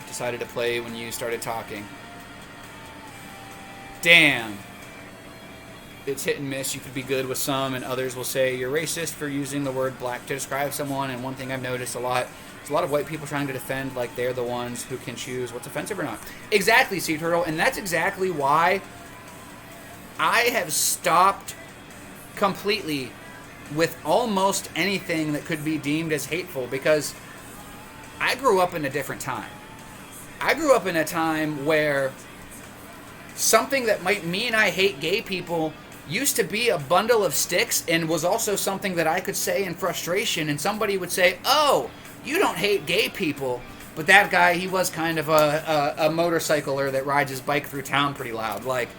Speaker 4: Decided to play when you started talking. Damn. It's hit and miss. You could be good with some, and others will say you're racist for using the word black to describe someone. And one thing I've noticed a lot is a lot of white people trying to defend like they're the ones who can choose what's offensive or not. Exactly, Sea Turtle, and that's exactly why I have stopped completely with almost anything that could be deemed as hateful, because I grew up in a different time. I grew up in a time where something that might mean I hate gay people used to be a bundle of sticks, and was also something that I could say in frustration, and somebody would say, oh, you don't hate gay people, but that guy, he was kind of a motorcycler that rides his bike through town pretty loud. Like,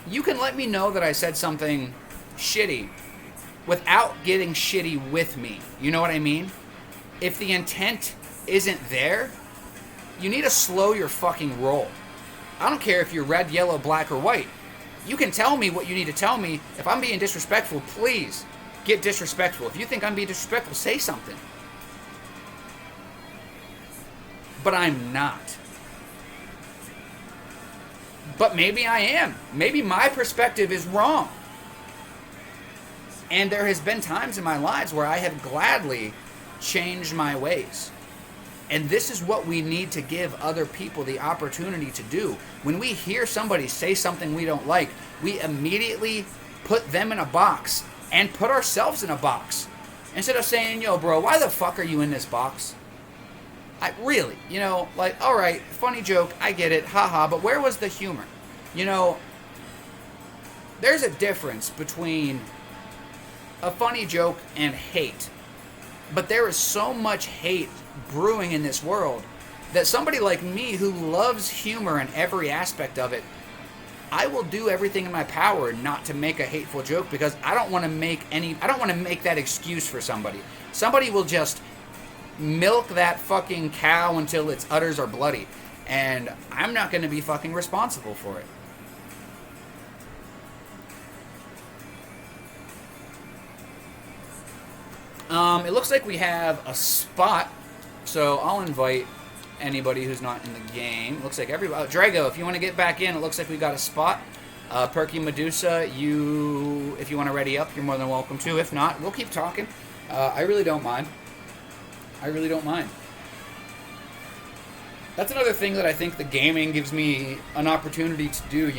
Speaker 4: you can let me know that I said something shitty without getting shitty with me. You know what I mean? If the intent isn't there, you need to slow your fucking roll. I don't care if you're red, yellow, black, or white. You can tell me what you need to tell me. If I'm being disrespectful, please get disrespectful. If you think I'm being disrespectful, say something. But I'm not. But maybe I am. Maybe my perspective is wrong. And there has been times in my lives where I have gladly changed my ways. And this is what we need to give other people the opportunity to do. When we hear somebody say something we don't like, we immediately put them in a box and put ourselves in a box. Instead of saying, yo, bro, why the fuck are you in this box? Really, all right, funny joke, I get it, haha, but where was the humor? There's a difference between a funny joke and hate. But there is so much hate brewing in this world that somebody like me who loves humor in every aspect of it, I will do everything in my power not to make a hateful joke, because I don't want to make that excuse for somebody. Somebody will just milk that fucking cow until its udders are bloody, and I'm not going to be fucking responsible for it. It looks like we have a spot, so I'll invite anybody who's not in the game. Looks like everybody. Drago, if you want to get back in, it looks like we got a spot. Perky Medusa, if you want to ready up, you're more than welcome to. If not, we'll keep talking. I really don't mind. That's another thing that I think the gaming gives me an opportunity to do,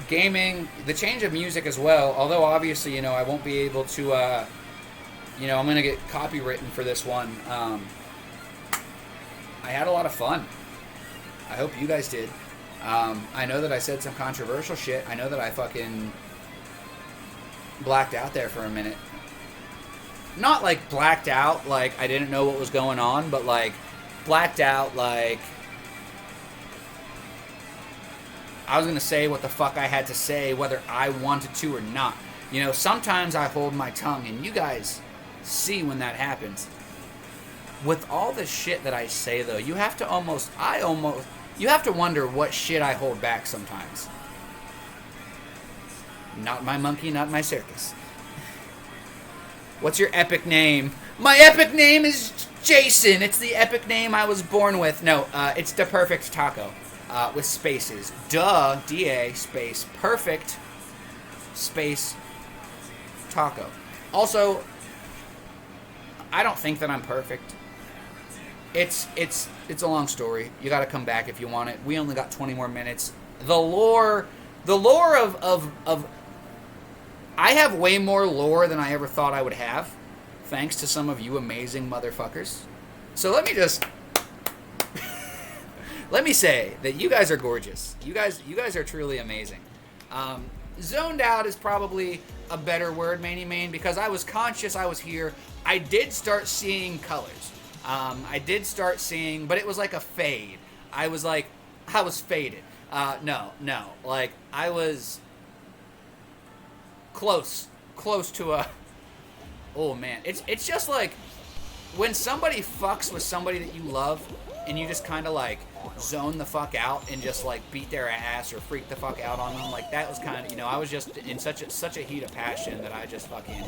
Speaker 4: Gaming, the change of music as well, although obviously, I won't be able to, I'm going to get copywritten for this one. I had a lot of fun. I hope you guys did. I know that I said some controversial shit. I know that I fucking blacked out there for a minute. Not like blacked out like I didn't know what was going on, but like blacked out like I was going to say what the fuck I had to say, whether I wanted to or not. Sometimes I hold my tongue, and you guys see when that happens. With all the shit that I say, though, you have to you have to wonder what shit I hold back sometimes. Not my monkey, not my circus. What's your epic name? My epic name is Jason. It's the epic name I was born with. No, it's the perfect taco. With spaces. Duh, D-A, space, perfect, space, taco. Also, I don't think that I'm perfect. It's a long story. You gotta come back if you want it. We only got 20 more minutes. The lore of I have way more lore than I ever thought I would have, thanks to some of you amazing motherfuckers. So let me say that you guys are gorgeous. You guys are truly amazing. Zoned out is probably a better word, Manny Main, because I was conscious I was here. I did start seeing colors. I did start seeing, but it was like a fade. I was faded. No. Like, I was close to a, oh man. It's just like, when somebody fucks with somebody that you love, and you just kind of like zone the fuck out and just like beat their ass or freak the fuck out on them, like that was kind of, I was just in such a heat of passion that I just fucking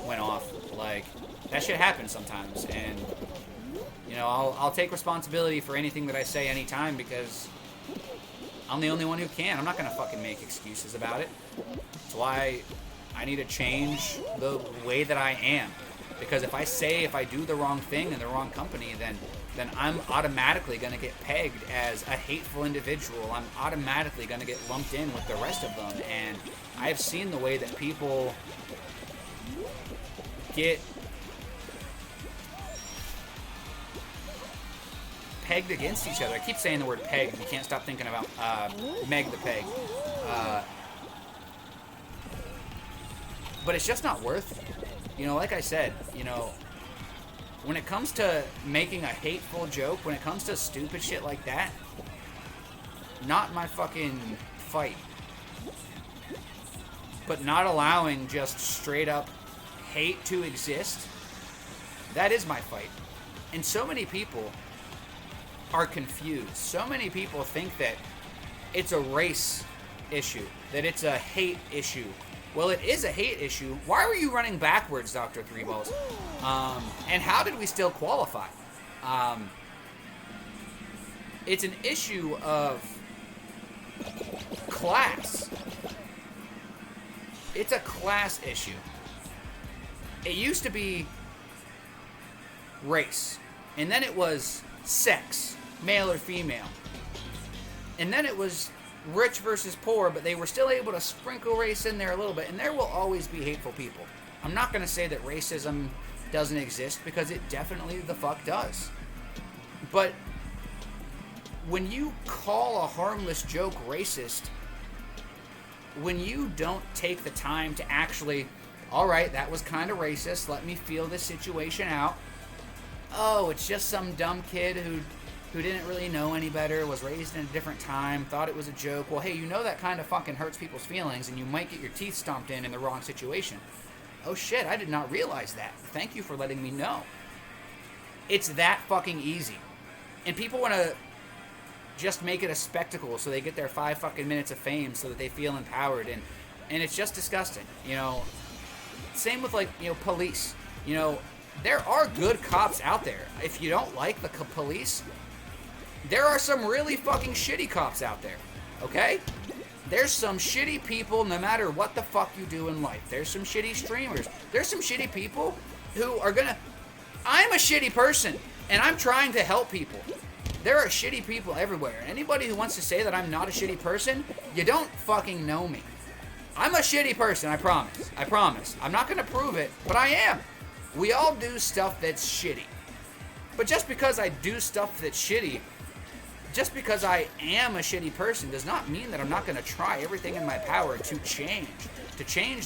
Speaker 4: went off. Like, that shit happens sometimes, and I'll take responsibility for anything that I say anytime, because I'm the only one who can. I'm not gonna fucking make excuses about it. That's why I need to change the way that I am, because if I do the wrong thing in the wrong company, then I'm automatically going to get pegged as a hateful individual. I'm automatically going to get lumped in with the rest of them. And I've seen the way that people get pegged against each other. I keep saying the word pegged. You can't stop thinking about Meg the Peg. But it's just not worth it. Like I said, when it comes to making a hateful joke, when it comes to stupid shit like that, not my fucking fight. But not allowing just straight up hate to exist, that is my fight. And so many people are confused. So many people think that it's a race issue, that it's a hate issue. Well, it is a hate issue. Why were you running backwards, Dr. Three Balls? And how did we still qualify? It's an issue of class. It's a class issue. It used to be race. And then it was sex, male or female. And then it was rich versus poor, but they were still able to sprinkle race in there a little bit, and there will always be hateful people. I'm not going to say that racism doesn't exist, because it definitely the fuck does. But when you call a harmless joke racist, when you don't take the time to actually, alright, that was kind of racist, let me feel this situation out. Oh, it's just some dumb kid who didn't really know any better, was raised in a different time, thought it was a joke. Well, hey, that kind of fucking hurts people's feelings, and you might get your teeth stomped in the wrong situation. Oh shit, I did not realize that. Thank you for letting me know. It's that fucking easy. And people want to just make it a spectacle so they get their 5 fucking minutes of fame so that they feel empowered, and it's just disgusting. Same with, like, police. There are good cops out there. If you don't like the police, there are some really fucking shitty cops out there, okay? There's some shitty people no matter what the fuck you do in life. There's some shitty streamers. There's some shitty people who are gonna... I'm a shitty person, and I'm trying to help people. There are shitty people everywhere. Anybody who wants to say that I'm not a shitty person, you don't fucking know me. I'm a shitty person, I promise. I promise. I'm not gonna prove it, but I am. We all do stuff that's shitty. But just because I do stuff that's shitty, just because I am a shitty person, does not mean that I'm not going to try everything in my power to change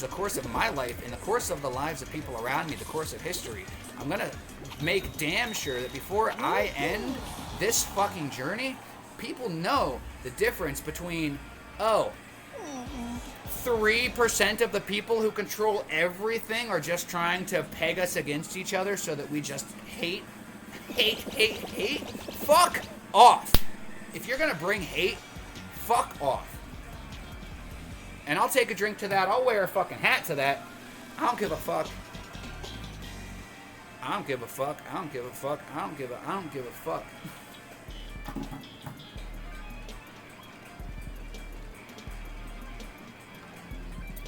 Speaker 4: the course of my life, and the course of the lives of people around me, the course of history. I'm going to make damn sure that before I end this fucking journey, people know the difference between, oh, 3% of the people who control everything are just trying to peg us against each other so that we just hate. Fuck off. If you're gonna bring hate, fuck off. And I'll take a drink to that. I'll wear a fucking hat to that. I don't give a fuck. I don't give a fuck. I don't give a fuck. I don't give a fuck.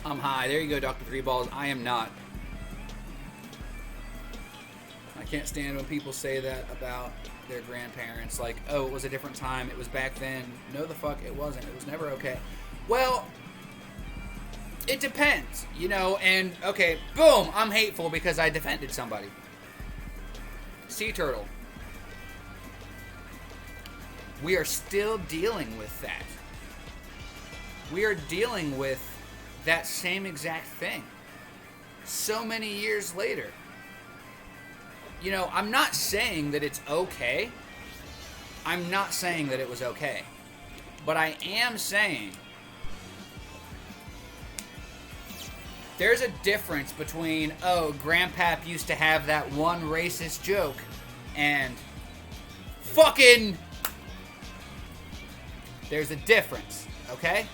Speaker 4: I'm high. There you go, Dr. Three Balls. I am not. I can't stand when people say that about their grandparents. Like, oh, it was a different time. It was back then. No, the fuck, it wasn't. It was never okay. Well, it depends, you know, and, okay, boom, I'm hateful because I defended somebody. Sea Turtle. We are still dealing with that. We are dealing with that same exact thing. So many years later. You know, I'm not saying that it's okay. I'm not saying that it was okay. But I am saying there's a difference between, oh, Grandpap used to have that one racist joke, and fucking... There's a difference, okay?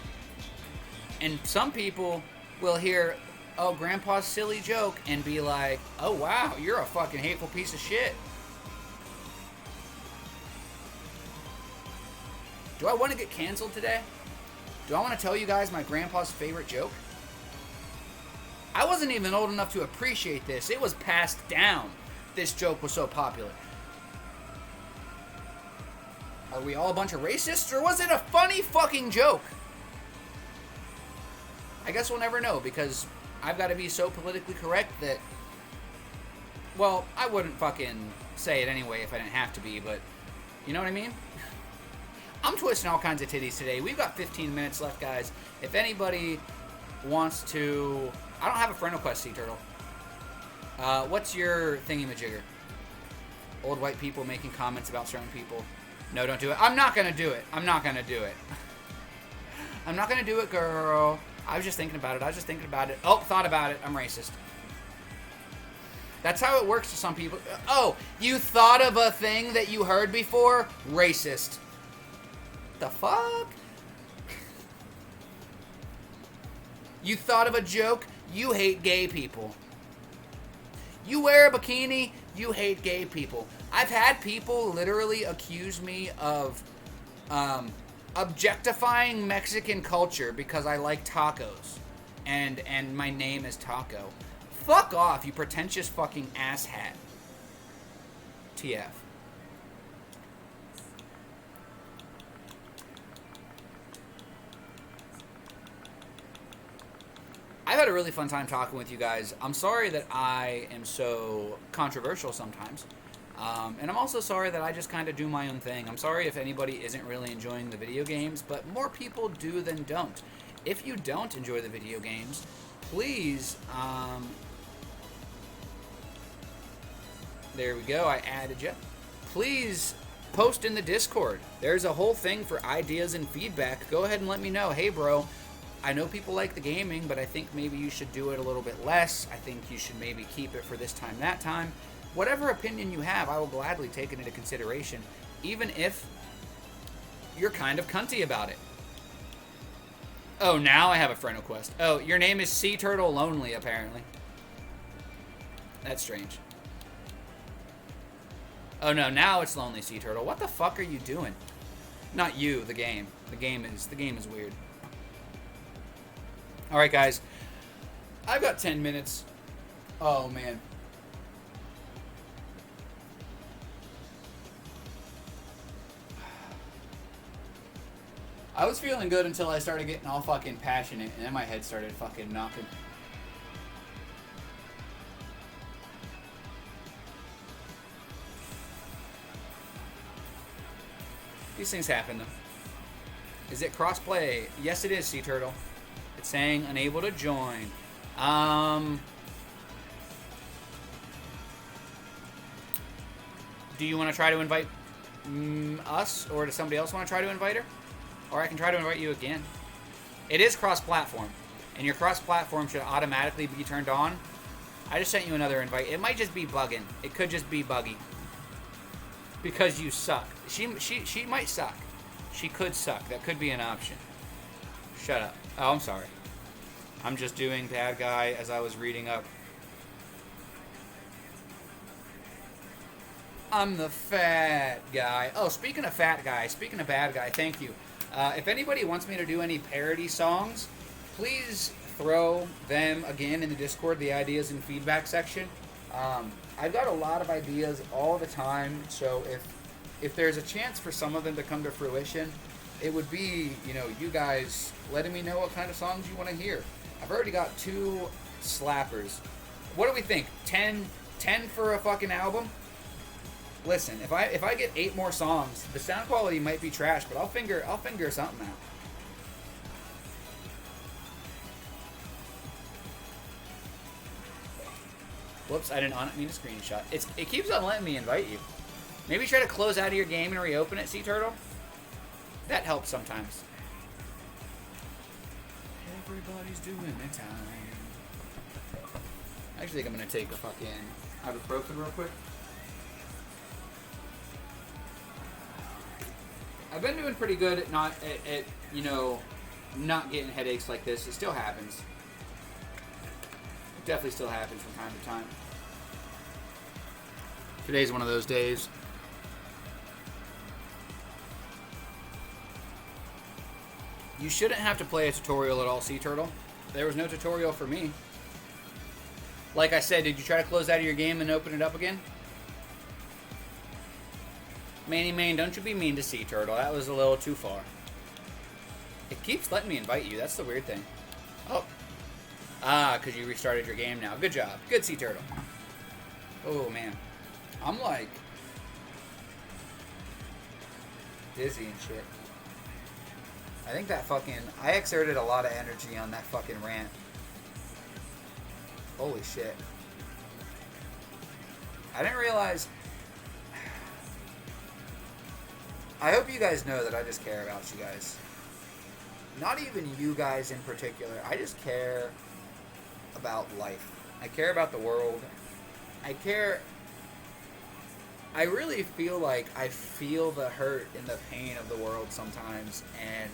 Speaker 4: And some people will hear, oh, Grandpa's silly joke, and be like, oh, wow, you're a fucking hateful piece of shit. Do I want to get canceled today? Do I want to tell you guys my grandpa's favorite joke? I wasn't even old enough to appreciate this. It was passed down. This joke was so popular. Are we all a bunch of racists, or was it a funny fucking joke? I guess we'll never know, because I've got to be so politically correct that... Well, I wouldn't fucking say it anyway if I didn't have to be, but... You know what I mean? I'm twisting all kinds of titties today. We've got 15 minutes left, guys. If anybody wants to... I don't have a friend request, Sea Turtle. What's your thingy-majigger? Old white people making comments about certain people. No, don't do it. I'm not going to do it. I'm not going to do it. I'm not going to do it, girl. I was just thinking about it. Oh, thought about it. I'm racist. That's how it works to some people. Oh, you thought of a thing that you heard before? Racist. The fuck? You thought of a joke? You hate gay people. You wear a bikini? You hate gay people. I've had people literally accuse me of objectifying Mexican culture because I like tacos. And my name is Taco. Fuck off, you pretentious fucking asshat. TF. I've had a really fun time talking with you guys. I'm sorry that I am so controversial sometimes. And I'm also sorry that I just kind of do my own thing. I'm sorry if anybody isn't really enjoying the video games, but more people do than don't. If you don't enjoy the video games, please, there we go, I added you. Please post in the Discord. There's a whole thing for ideas and feedback. Go ahead and let me know. Hey, bro, I know people like the gaming, but I think maybe you should do it a little bit less. I think you should maybe keep it for this time, that time. Whatever opinion you have, I will gladly take it into consideration, even if you're kind of cunty about it. Oh, now I have a friend request. Oh, your name is Sea Turtle Lonely, apparently. That's strange. Oh no, now it's Lonely Sea Turtle. What the fuck are you doing? Not you, the game. The game is weird. Alright, guys. I've got 10 minutes. Oh, man. I was feeling good until I started getting all fucking passionate, and then my head started fucking knocking. These things happen, though. Is it crossplay? Yes, it is, Sea Turtle. It's saying unable to join. Do you want to try to invite us, or does somebody else want to try to invite her? Or I can try to invite you again. It is cross-platform. and your cross-platform should automatically be turned on. I just sent you another invite. It might just be bugging. It could just be buggy. Because you suck. She might suck. She could suck. That could be an option. Shut up. Oh, I'm sorry. I'm just doing bad guy as I was reading up. I'm the fat guy. Oh, speaking of fat guy, speaking of bad guy, thank you. If anybody wants me to do any parody songs, please throw them again in the Discord, the ideas and feedback section. I've got a lot of ideas all the time, so if there's a chance for some of them to come to fruition, it would be, you guys letting me know what kind of songs you want to hear. I've already got 2 slappers. What do we think? 10 for a fucking album? Listen, if I get 8 more songs, the sound quality might be trash, but I'll figure something out. Whoops, I didn't mean to screenshot. It keeps on letting me invite you. Maybe try to close out of your game and reopen it, Sea Turtle. That helps sometimes. Everybody's doing their time. I actually think I'm gonna take a fucking ibuprofen real quick. I've been doing pretty good at not getting headaches like this. It still happens. It definitely still happens from time to time. Today's one of those days. You shouldn't have to play a tutorial at all, Sea Turtle. There was no tutorial for me. Like I said, did you try to close out of your game and open it up again? Manny Main, don't you be mean to Sea Turtle. That was a little too far. It keeps letting me invite you. That's the weird thing. Oh. Because you restarted your game now. Good job. Good, Sea Turtle. Oh, man. I'm like dizzy and shit. I think that I exerted a lot of energy on that fucking rant. Holy shit. I didn't realize. I hope you guys know that I just care about you guys. Not even you guys in particular. I just care about life. I care about the world. I really feel like I feel the hurt and the pain of the world sometimes, and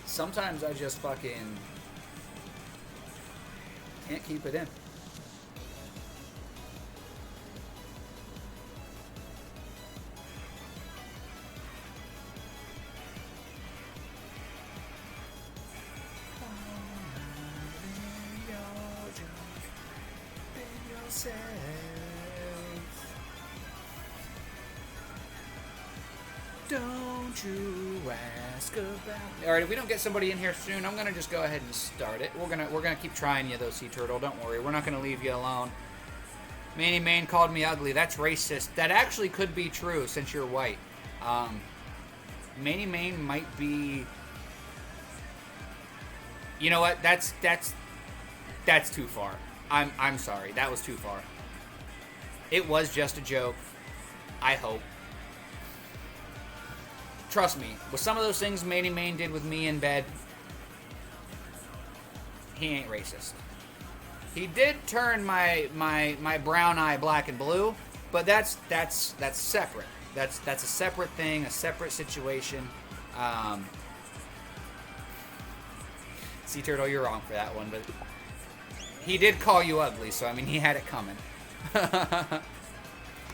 Speaker 4: sometimes I just fucking can't keep it in. Don't you ask about. All right, if we don't get somebody in here soon, I'm gonna just go ahead and start it. We're gonna keep trying you though, Sea Turtle. Don't worry, we're not gonna leave you alone. Manny Main called me ugly. That's racist. That actually could be true since you're white. Manny Main might be. You know what? That's too far. I'm sorry. That was too far. It was just a joke. I hope. Trust me, with some of those things Manny Main did with me in bed, he ain't racist. He did turn my brown eye black and blue, but that's separate. That's a separate thing, a separate situation. Sea Turtle, you're wrong for that one, but he did call you ugly, so I mean he had it coming.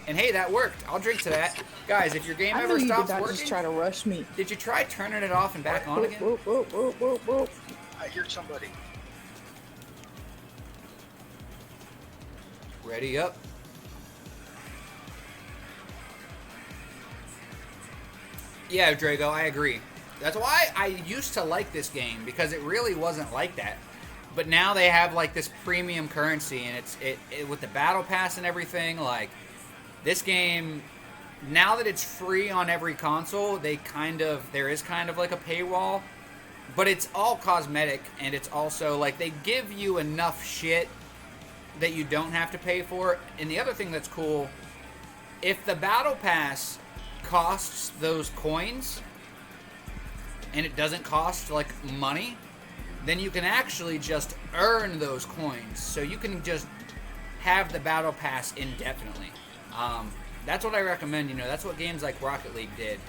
Speaker 4: And hey, that worked. I'll drink to that. Guys, if your game ever stops working...
Speaker 5: just try to rush me.
Speaker 4: Did you try turning it off and back on again?
Speaker 5: Whoop, whoop, whoop, whoop, whoop.
Speaker 6: I hear somebody.
Speaker 4: Ready up. Yeah, Drago, I agree. That's why I used to like this game, because it really wasn't like that. But now they have like this premium currency, and it with the battle pass and everything, like this game, now that it's free on every console, there is kind of like a paywall, but it's all cosmetic, and it's also like they give you enough shit that you don't have to pay for. And the other thing that's cool, if the battle pass costs those coins, and it doesn't cost like money, then you can actually just earn those coins. So you can just have the battle pass indefinitely. That's what I recommend. That's what games like Rocket League did.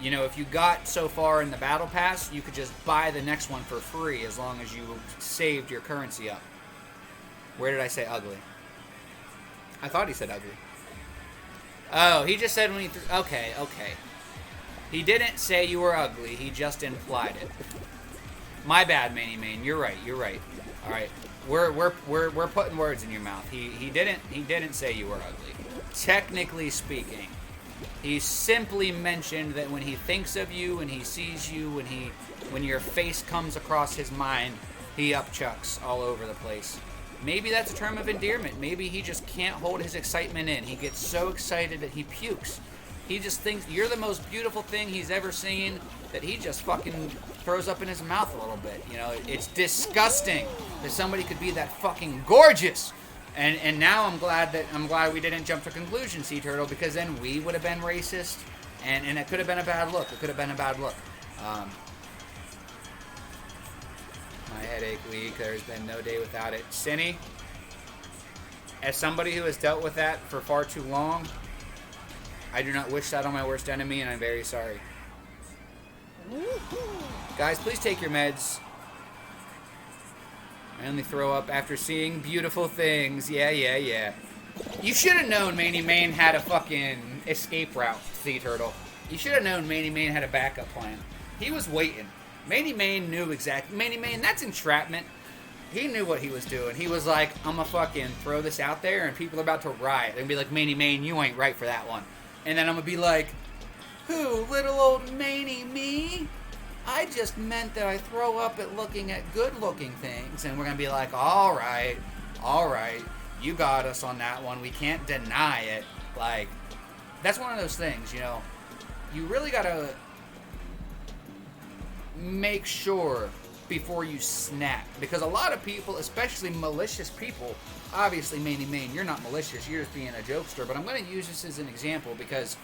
Speaker 4: If you got so far in the battle pass, you could just buy the next one for free as long as you saved your currency up. Where did I say ugly? I thought he said ugly. Oh, he just said when he okay. He didn't say you were ugly. He just implied it. My bad, Manny Main. You're right. All right. We're putting words in your mouth. He didn't say you were ugly. Technically speaking, he simply mentioned that when he thinks of you, when he sees you, when your face comes across his mind, he upchucks all over the place. Maybe that's a term of endearment. Maybe he just can't hold his excitement in. He gets so excited that he pukes. He just thinks you're the most beautiful thing he's ever seen, that he just fucking throws up in his mouth a little bit. It's disgusting that somebody could be that fucking gorgeous. And now I'm glad we didn't jump to conclusions, Sea Turtle, because then we would have been racist, and it could have been a bad look. My headache week. There's been no day without it. Cinny, as somebody who has dealt with that for far too long, I do not wish that on my worst enemy, and I'm very sorry. Guys, please take your meds. I only throw up after seeing beautiful things. Yeah. You should have known Manny Main had a fucking escape route, Sea Turtle. You should have known Manny Main had a backup plan. He was waiting. Manny Main knew exactly. Manny Main, that's entrapment. He knew what he was doing. He was like, I'm gonna fucking throw this out there and people are about to riot. They're gonna be like, Manny Main, you ain't right for that one. And then I'm gonna be like, who? Little old Manny me? I just meant that I throw up at looking at good-looking things. And we're gonna be like, all right, you got us on that one. We can't deny it. Like, that's one of those things, you really gotta make sure before you snap, because a lot of people, especially malicious people, obviously Manny Main, you're not malicious, you're just being a jokester, but I'm going to use this as an example, because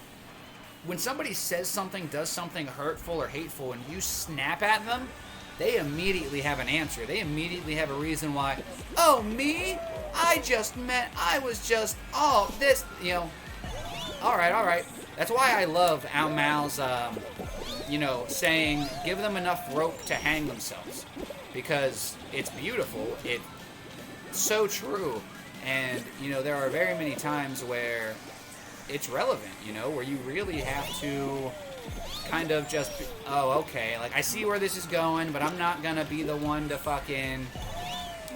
Speaker 4: when somebody says something, does something hurtful or hateful, and you snap at them, they immediately have an answer. They immediately have a reason why. Oh, me? I just meant I was just this, all right. That's why I love Ao Mao's saying, give them enough rope to hang themselves, because it's beautiful. It's so true. And, there are very many times where it's relevant, where you really have to kind of just, okay, like, I see where this is going, but I'm not going to be the one to fucking,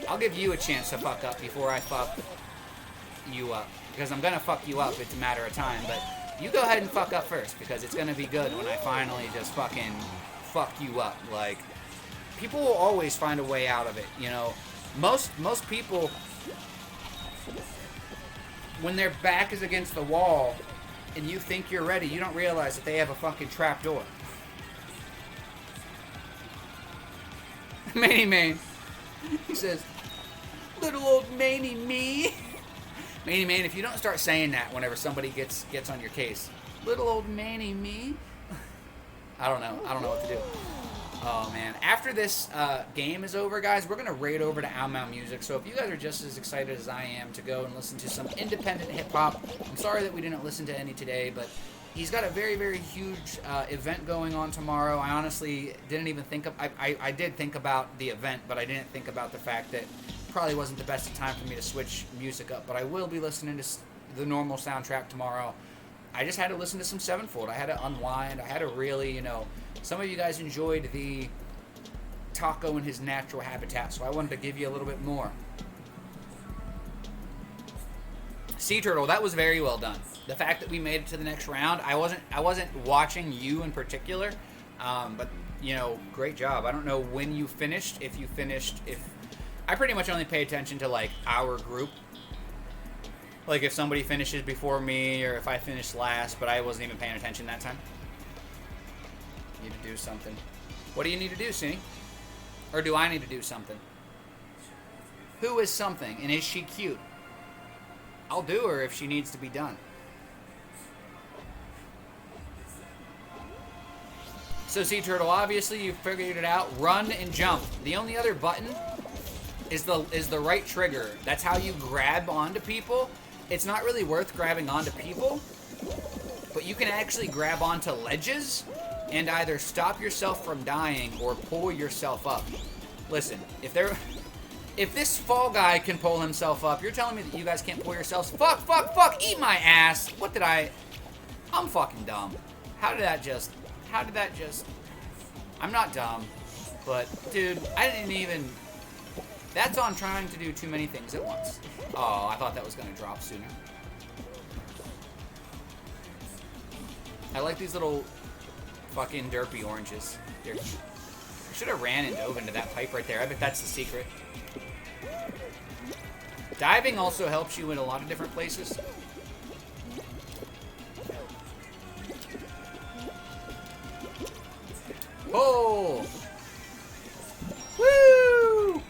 Speaker 4: I'll give you a chance to fuck up before I fuck you up, because I'm going to fuck you up. It's a matter of time, but you go ahead and fuck up first, because it's going to be good when I finally just fucking fuck you up. Like, people will always find a way out of it, Most people, when their back is against the wall and you think you're ready, you don't realize that they have a fucking trap door. Manny Main. He says, little old Manny me. Manny Main, if you don't start saying that whenever somebody gets on your case, little old Manny me, I don't know what to do. Oh man, after this game is over, guys, we're gonna raid over to Ao Mao Music. So if you guys are just as excited as I am to go and listen to some independent hip hop, I'm sorry that we didn't listen to any today, but he's got a very, very huge event going on tomorrow. I honestly didn't even think of, I did think about the event, but I didn't think about the fact that probably wasn't the best time for me to switch music up. But I will be listening to the normal soundtrack tomorrow. I just had to listen to some Sevenfold. I had to unwind. I had to really, some of you guys enjoyed the Taco in his natural habitat, so I wanted to give you a little bit more. Sea Turtle, that was very well done. The fact that we made it to the next round, I wasn't watching you in particular, but great job. I don't know when you finished. If I pretty much only pay attention to like our group. Like if somebody finishes before me or if I finish last, but I wasn't even paying attention that time. Need to do something. What do you need to do, Cindy? Or do I need to do something? Who is something? And is she cute? I'll do her if she needs to be done. So Sea Turtle, obviously you figured it out. Run and jump. The only other button is the right trigger. That's how you grab onto people. It's not really worth grabbing onto people, but you can actually grab onto ledges and either stop yourself from dying or pull yourself up. Listen, if this fall guy can pull himself up, you're telling me that you guys can't pull yourselves? Fuck, eat my ass. I'm fucking dumb. How did that just, I'm not dumb, but dude, I didn't even, that's on trying to do too many things at once. Oh, I thought that was gonna drop sooner. I like these little fucking derpy oranges. They're cute. I should have ran and dove into that pipe right there. I bet that's the secret. Diving also helps you in a lot of different places. Oh! Woo!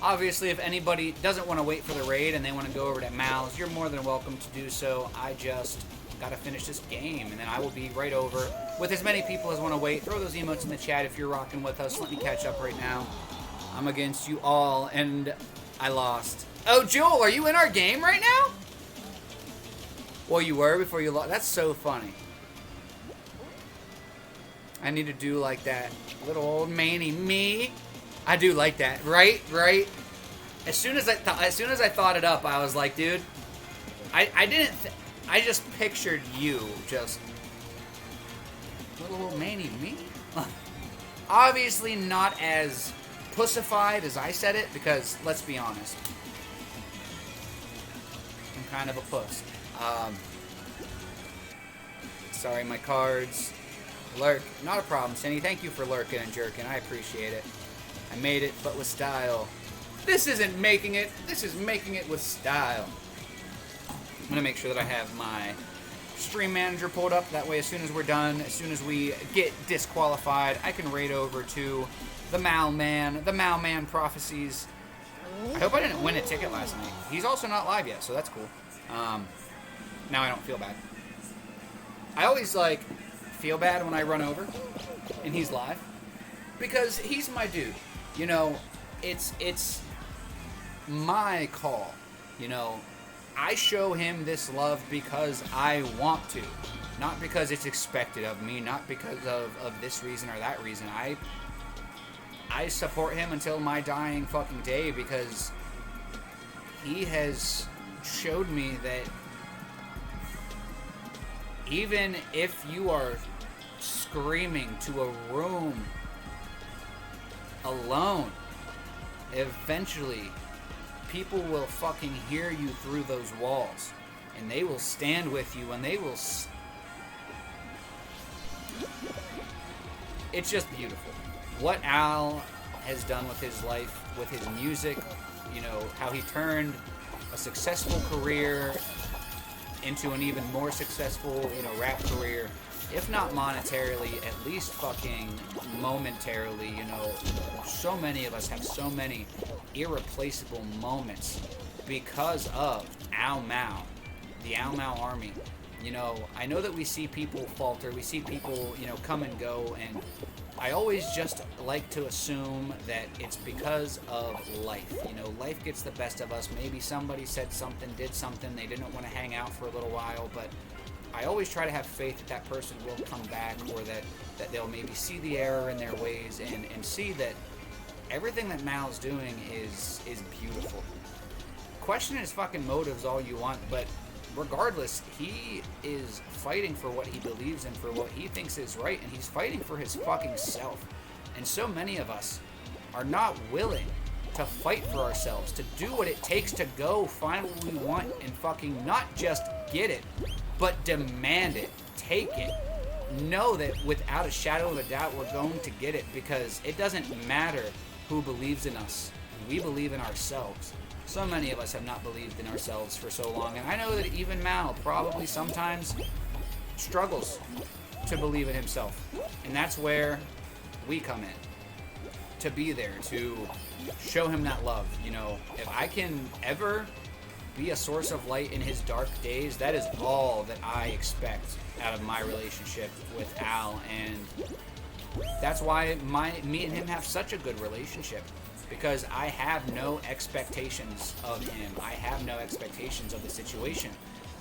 Speaker 4: Obviously, if anybody doesn't want to wait for the raid and they want to go over to Mal's, you're more than welcome to do so. I just gotta finish this game, and then I will be right over with as many people as want to wait. Throw those emotes in the chat if you're rocking with us. Let me catch up right now. I'm against you all, and I lost. Oh, Joel, are you in our game right now? Well, you were before you lost. That's so funny. I need to do like that little old manny me. I do like that, right? As soon as I thought it up, I was like, dude, I just pictured you just little old manny me. Obviously not as pussified as I said it, because let's be honest, I'm kind of a puss. Sorry, my cards. Lurk, not a problem, Cindy. Thank you for lurking and jerking. I appreciate it. I made it, but with style. This isn't making it. This is making it with style. I'm going to make sure that I have my stream manager pulled up. That way, as soon as we're done, as soon as we get disqualified, I can raid over to the Malman Prophecies. I hope I didn't win a ticket last night. He's also not live yet, so that's cool. Now I don't feel bad. I always, feel bad when I run over and he's live, because he's my dude. You know, it's my call. You know, I show him this love because I want to, not because it's expected of me, not because of this reason or that reason. I support him until my dying fucking day, because he has showed me that even if you are screaming to a room alone, eventually people will fucking hear you through those walls, and they will stand with you, and they will it's just beautiful what Al has done with his life, with his music. You know, how he turned a successful career into an even more successful, rap career. If not monetarily, at least fucking momentarily. So many of us have so many irreplaceable moments because of Ao Mao, the Ao Mao army. I know that we see people falter, we see people, come and go, and I always just like to assume that it's because of life. Life gets the best of us. Maybe somebody said something, did something, they didn't want to hang out for a little while, but I always try to have faith that that person will come back, or that they'll maybe see the error in their ways and see that everything that Mal's doing is beautiful. Question his fucking motives all you want, but regardless, he is fighting for what he believes in, for what he thinks is right, and he's fighting for his fucking self. And so many of us are not willing to fight for ourselves, to do what it takes to go find what we want and fucking not just get it, but demand it, take it. Know that without a shadow of a doubt we're going to get it, because it doesn't matter who believes in us. We believe in ourselves. So many of us have not believed in ourselves for so long, and I know that even Mal probably sometimes struggles to believe in himself. And that's where we come in, to be there to show him that love. You know, if I can ever be a source of light in his dark days, that is all that I expect out of my relationship with Al, and that's why me and him have such a good relationship, because I have no expectations of him. I have no expectations of the situation.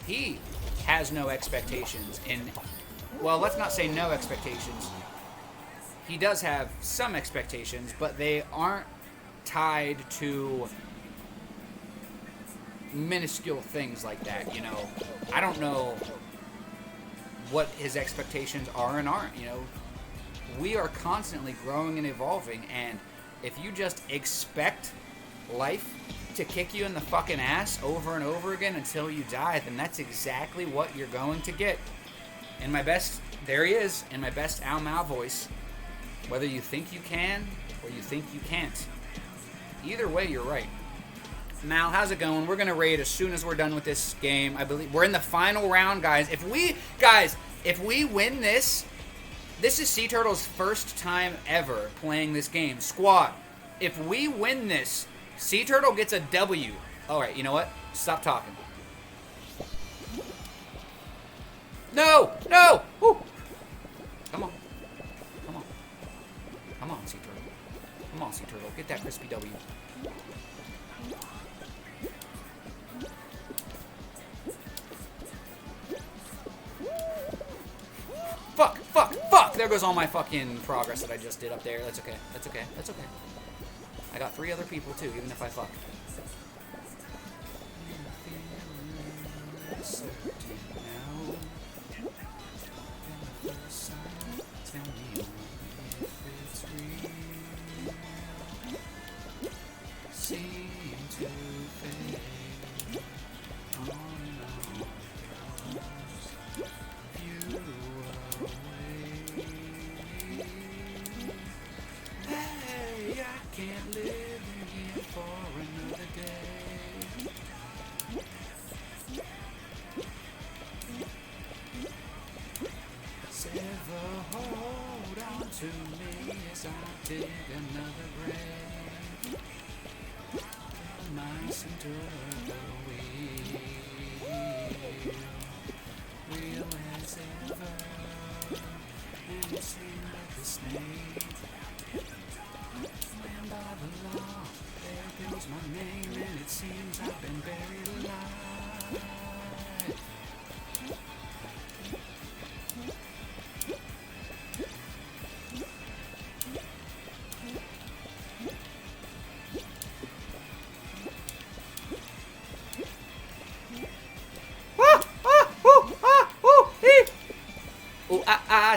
Speaker 4: He has no expectations, and well, let's not say no expectations. He does have some expectations, but they aren't tied to minuscule things like that, you know. I don't know what his expectations are and aren't, you know. We are constantly growing and evolving, and if you just expect life to kick you in the fucking ass over and over again until you die, then that's exactly what you're going to get. In my best, there he is, in my best Al Mao voice, whether you think you can or you think you can't. Either way, you're right. Mal, how's it going? We're going to raid as soon as we're done with this game. I believe we're in the final round, guys. If we win this, this is Sea Turtle's first time ever playing this game. Squad, if we win this, Sea Turtle gets a W. All right, you know what? Stop talking. No! No! Woo. Come on. Come on. Come on, Sea Turtle. Come on, Sea Turtle. Get that crispy W. Fuck, fuck, fuck! There goes all my fucking progress that I just did up there. That's okay. That's okay. That's okay. I got 3 other people too, even if I fuck.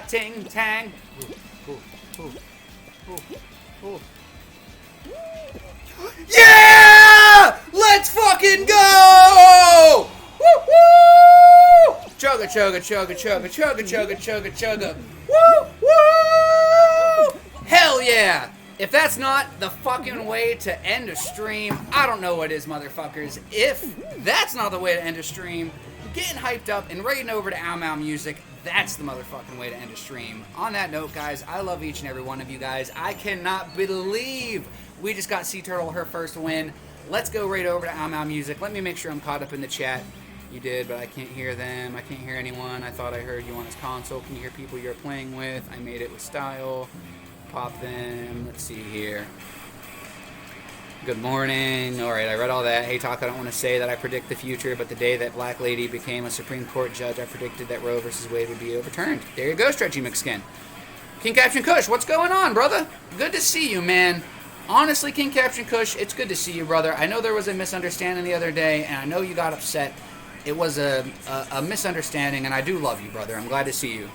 Speaker 4: Ting tang. Ooh, ooh, ooh, ooh, ooh. Yeah! Let's fucking go! Woo woo! Chugga chugga chugga chugga chugga chugga chugga chugga. Woo woo! Hell yeah! If that's not the fucking way to end a stream, I don't know what is, motherfuckers. If that's not the way to end a stream, getting hyped up and raiding over to Ao Mao Music, that's the motherfucking way to end a stream. On that note, guys, I love each and every one of you guys. I cannot believe we just got Sea Turtle her first win. Let's go right over to Ao Mao Music. Let me make sure I'm caught up in the chat. You did, but I can't hear them. I can't hear anyone. I thought I heard you on his console. Can you hear people you're playing with? I made it with style. Pop them. Let's see here. Good morning. All right, I read all that. Hey, Talk, I don't want to say that I predict the future, but the day that Black Lady became a Supreme Court judge, I predicted that Roe versus Wade would be overturned. There you go, Stretchy McSkin. King Caption Kush, what's going on, brother? Good to see you, man. Honestly, King Caption Kush, it's good to see you, brother. I know there was a misunderstanding the other day, and I know you got upset. It was a misunderstanding, and I do love you, brother. I'm glad to see you.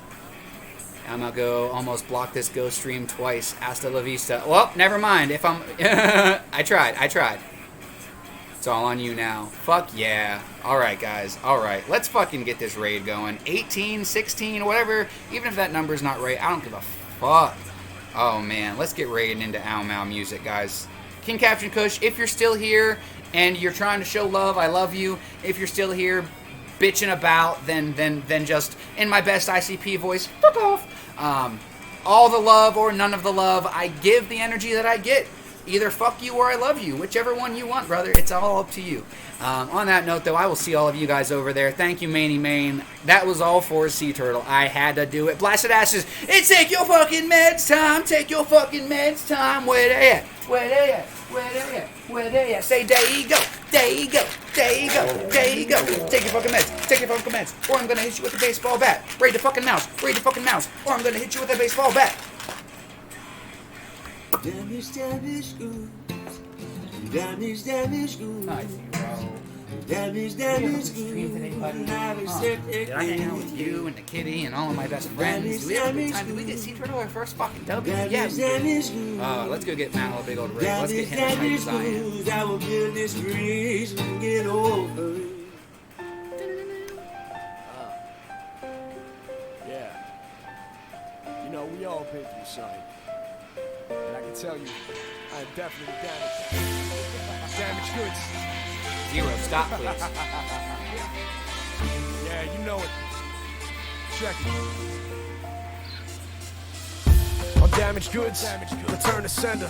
Speaker 4: I'm gonna go almost block this ghost stream twice. Hasta la vista. Well, never mind. If I'm... I tried. It's all on you now. Fuck yeah. Alright, guys. Alright. Let's fucking get this raid going. 18, 16, whatever. Even if that number's not right, I don't give a fuck. Oh, man. Let's get raiding into Ao Mao Music, guys. King Captain Kush, if you're still here and you're trying to show love, I love you. If you're still here bitching about, then just in my best ICP voice, fuck off. all the love or none of the love. I give the energy that I get. Either fuck you or I love you. Whichever one you want, brother. It's all up to you. On that note, though, I will see all of you guys over there. Thank you, Maney Main. That was all for Sea Turtle. I had to do it. Blasted Ashes, it's take your fucking meds time. Take your fucking meds time. Where they at? Where they at? Where they at? Where they at? Say, there you go. There you go. There you go. There you go. Take your fucking meds. Take your fucking meds. Or I'm going to hit you with a baseball bat. Raid the fucking mouse. Raid the fucking mouse. Or I'm going to hit you with a baseball bat.
Speaker 1: Damage, damage goods. Damage, damage goods.
Speaker 4: Nice, bro.
Speaker 1: Damage, damage goods.
Speaker 4: Did I hang out with you and the kitty and all of my best friends? Did we have a good time? Did we get Sea Turtle our first fucking W? Yeah, we
Speaker 1: Damage,
Speaker 4: did.
Speaker 1: damage goods.
Speaker 4: Let's go get Mal a big old rig. Let's get him as hype as I am.
Speaker 1: Goods. I will build this bridge and get over it.
Speaker 2: Yeah. You know, we all been through something. And I can tell you, I am definitely damaged. Damaged goods.
Speaker 4: Zero, stop, please.
Speaker 2: Yeah, you know it. Check it. On damaged goods, return to sender.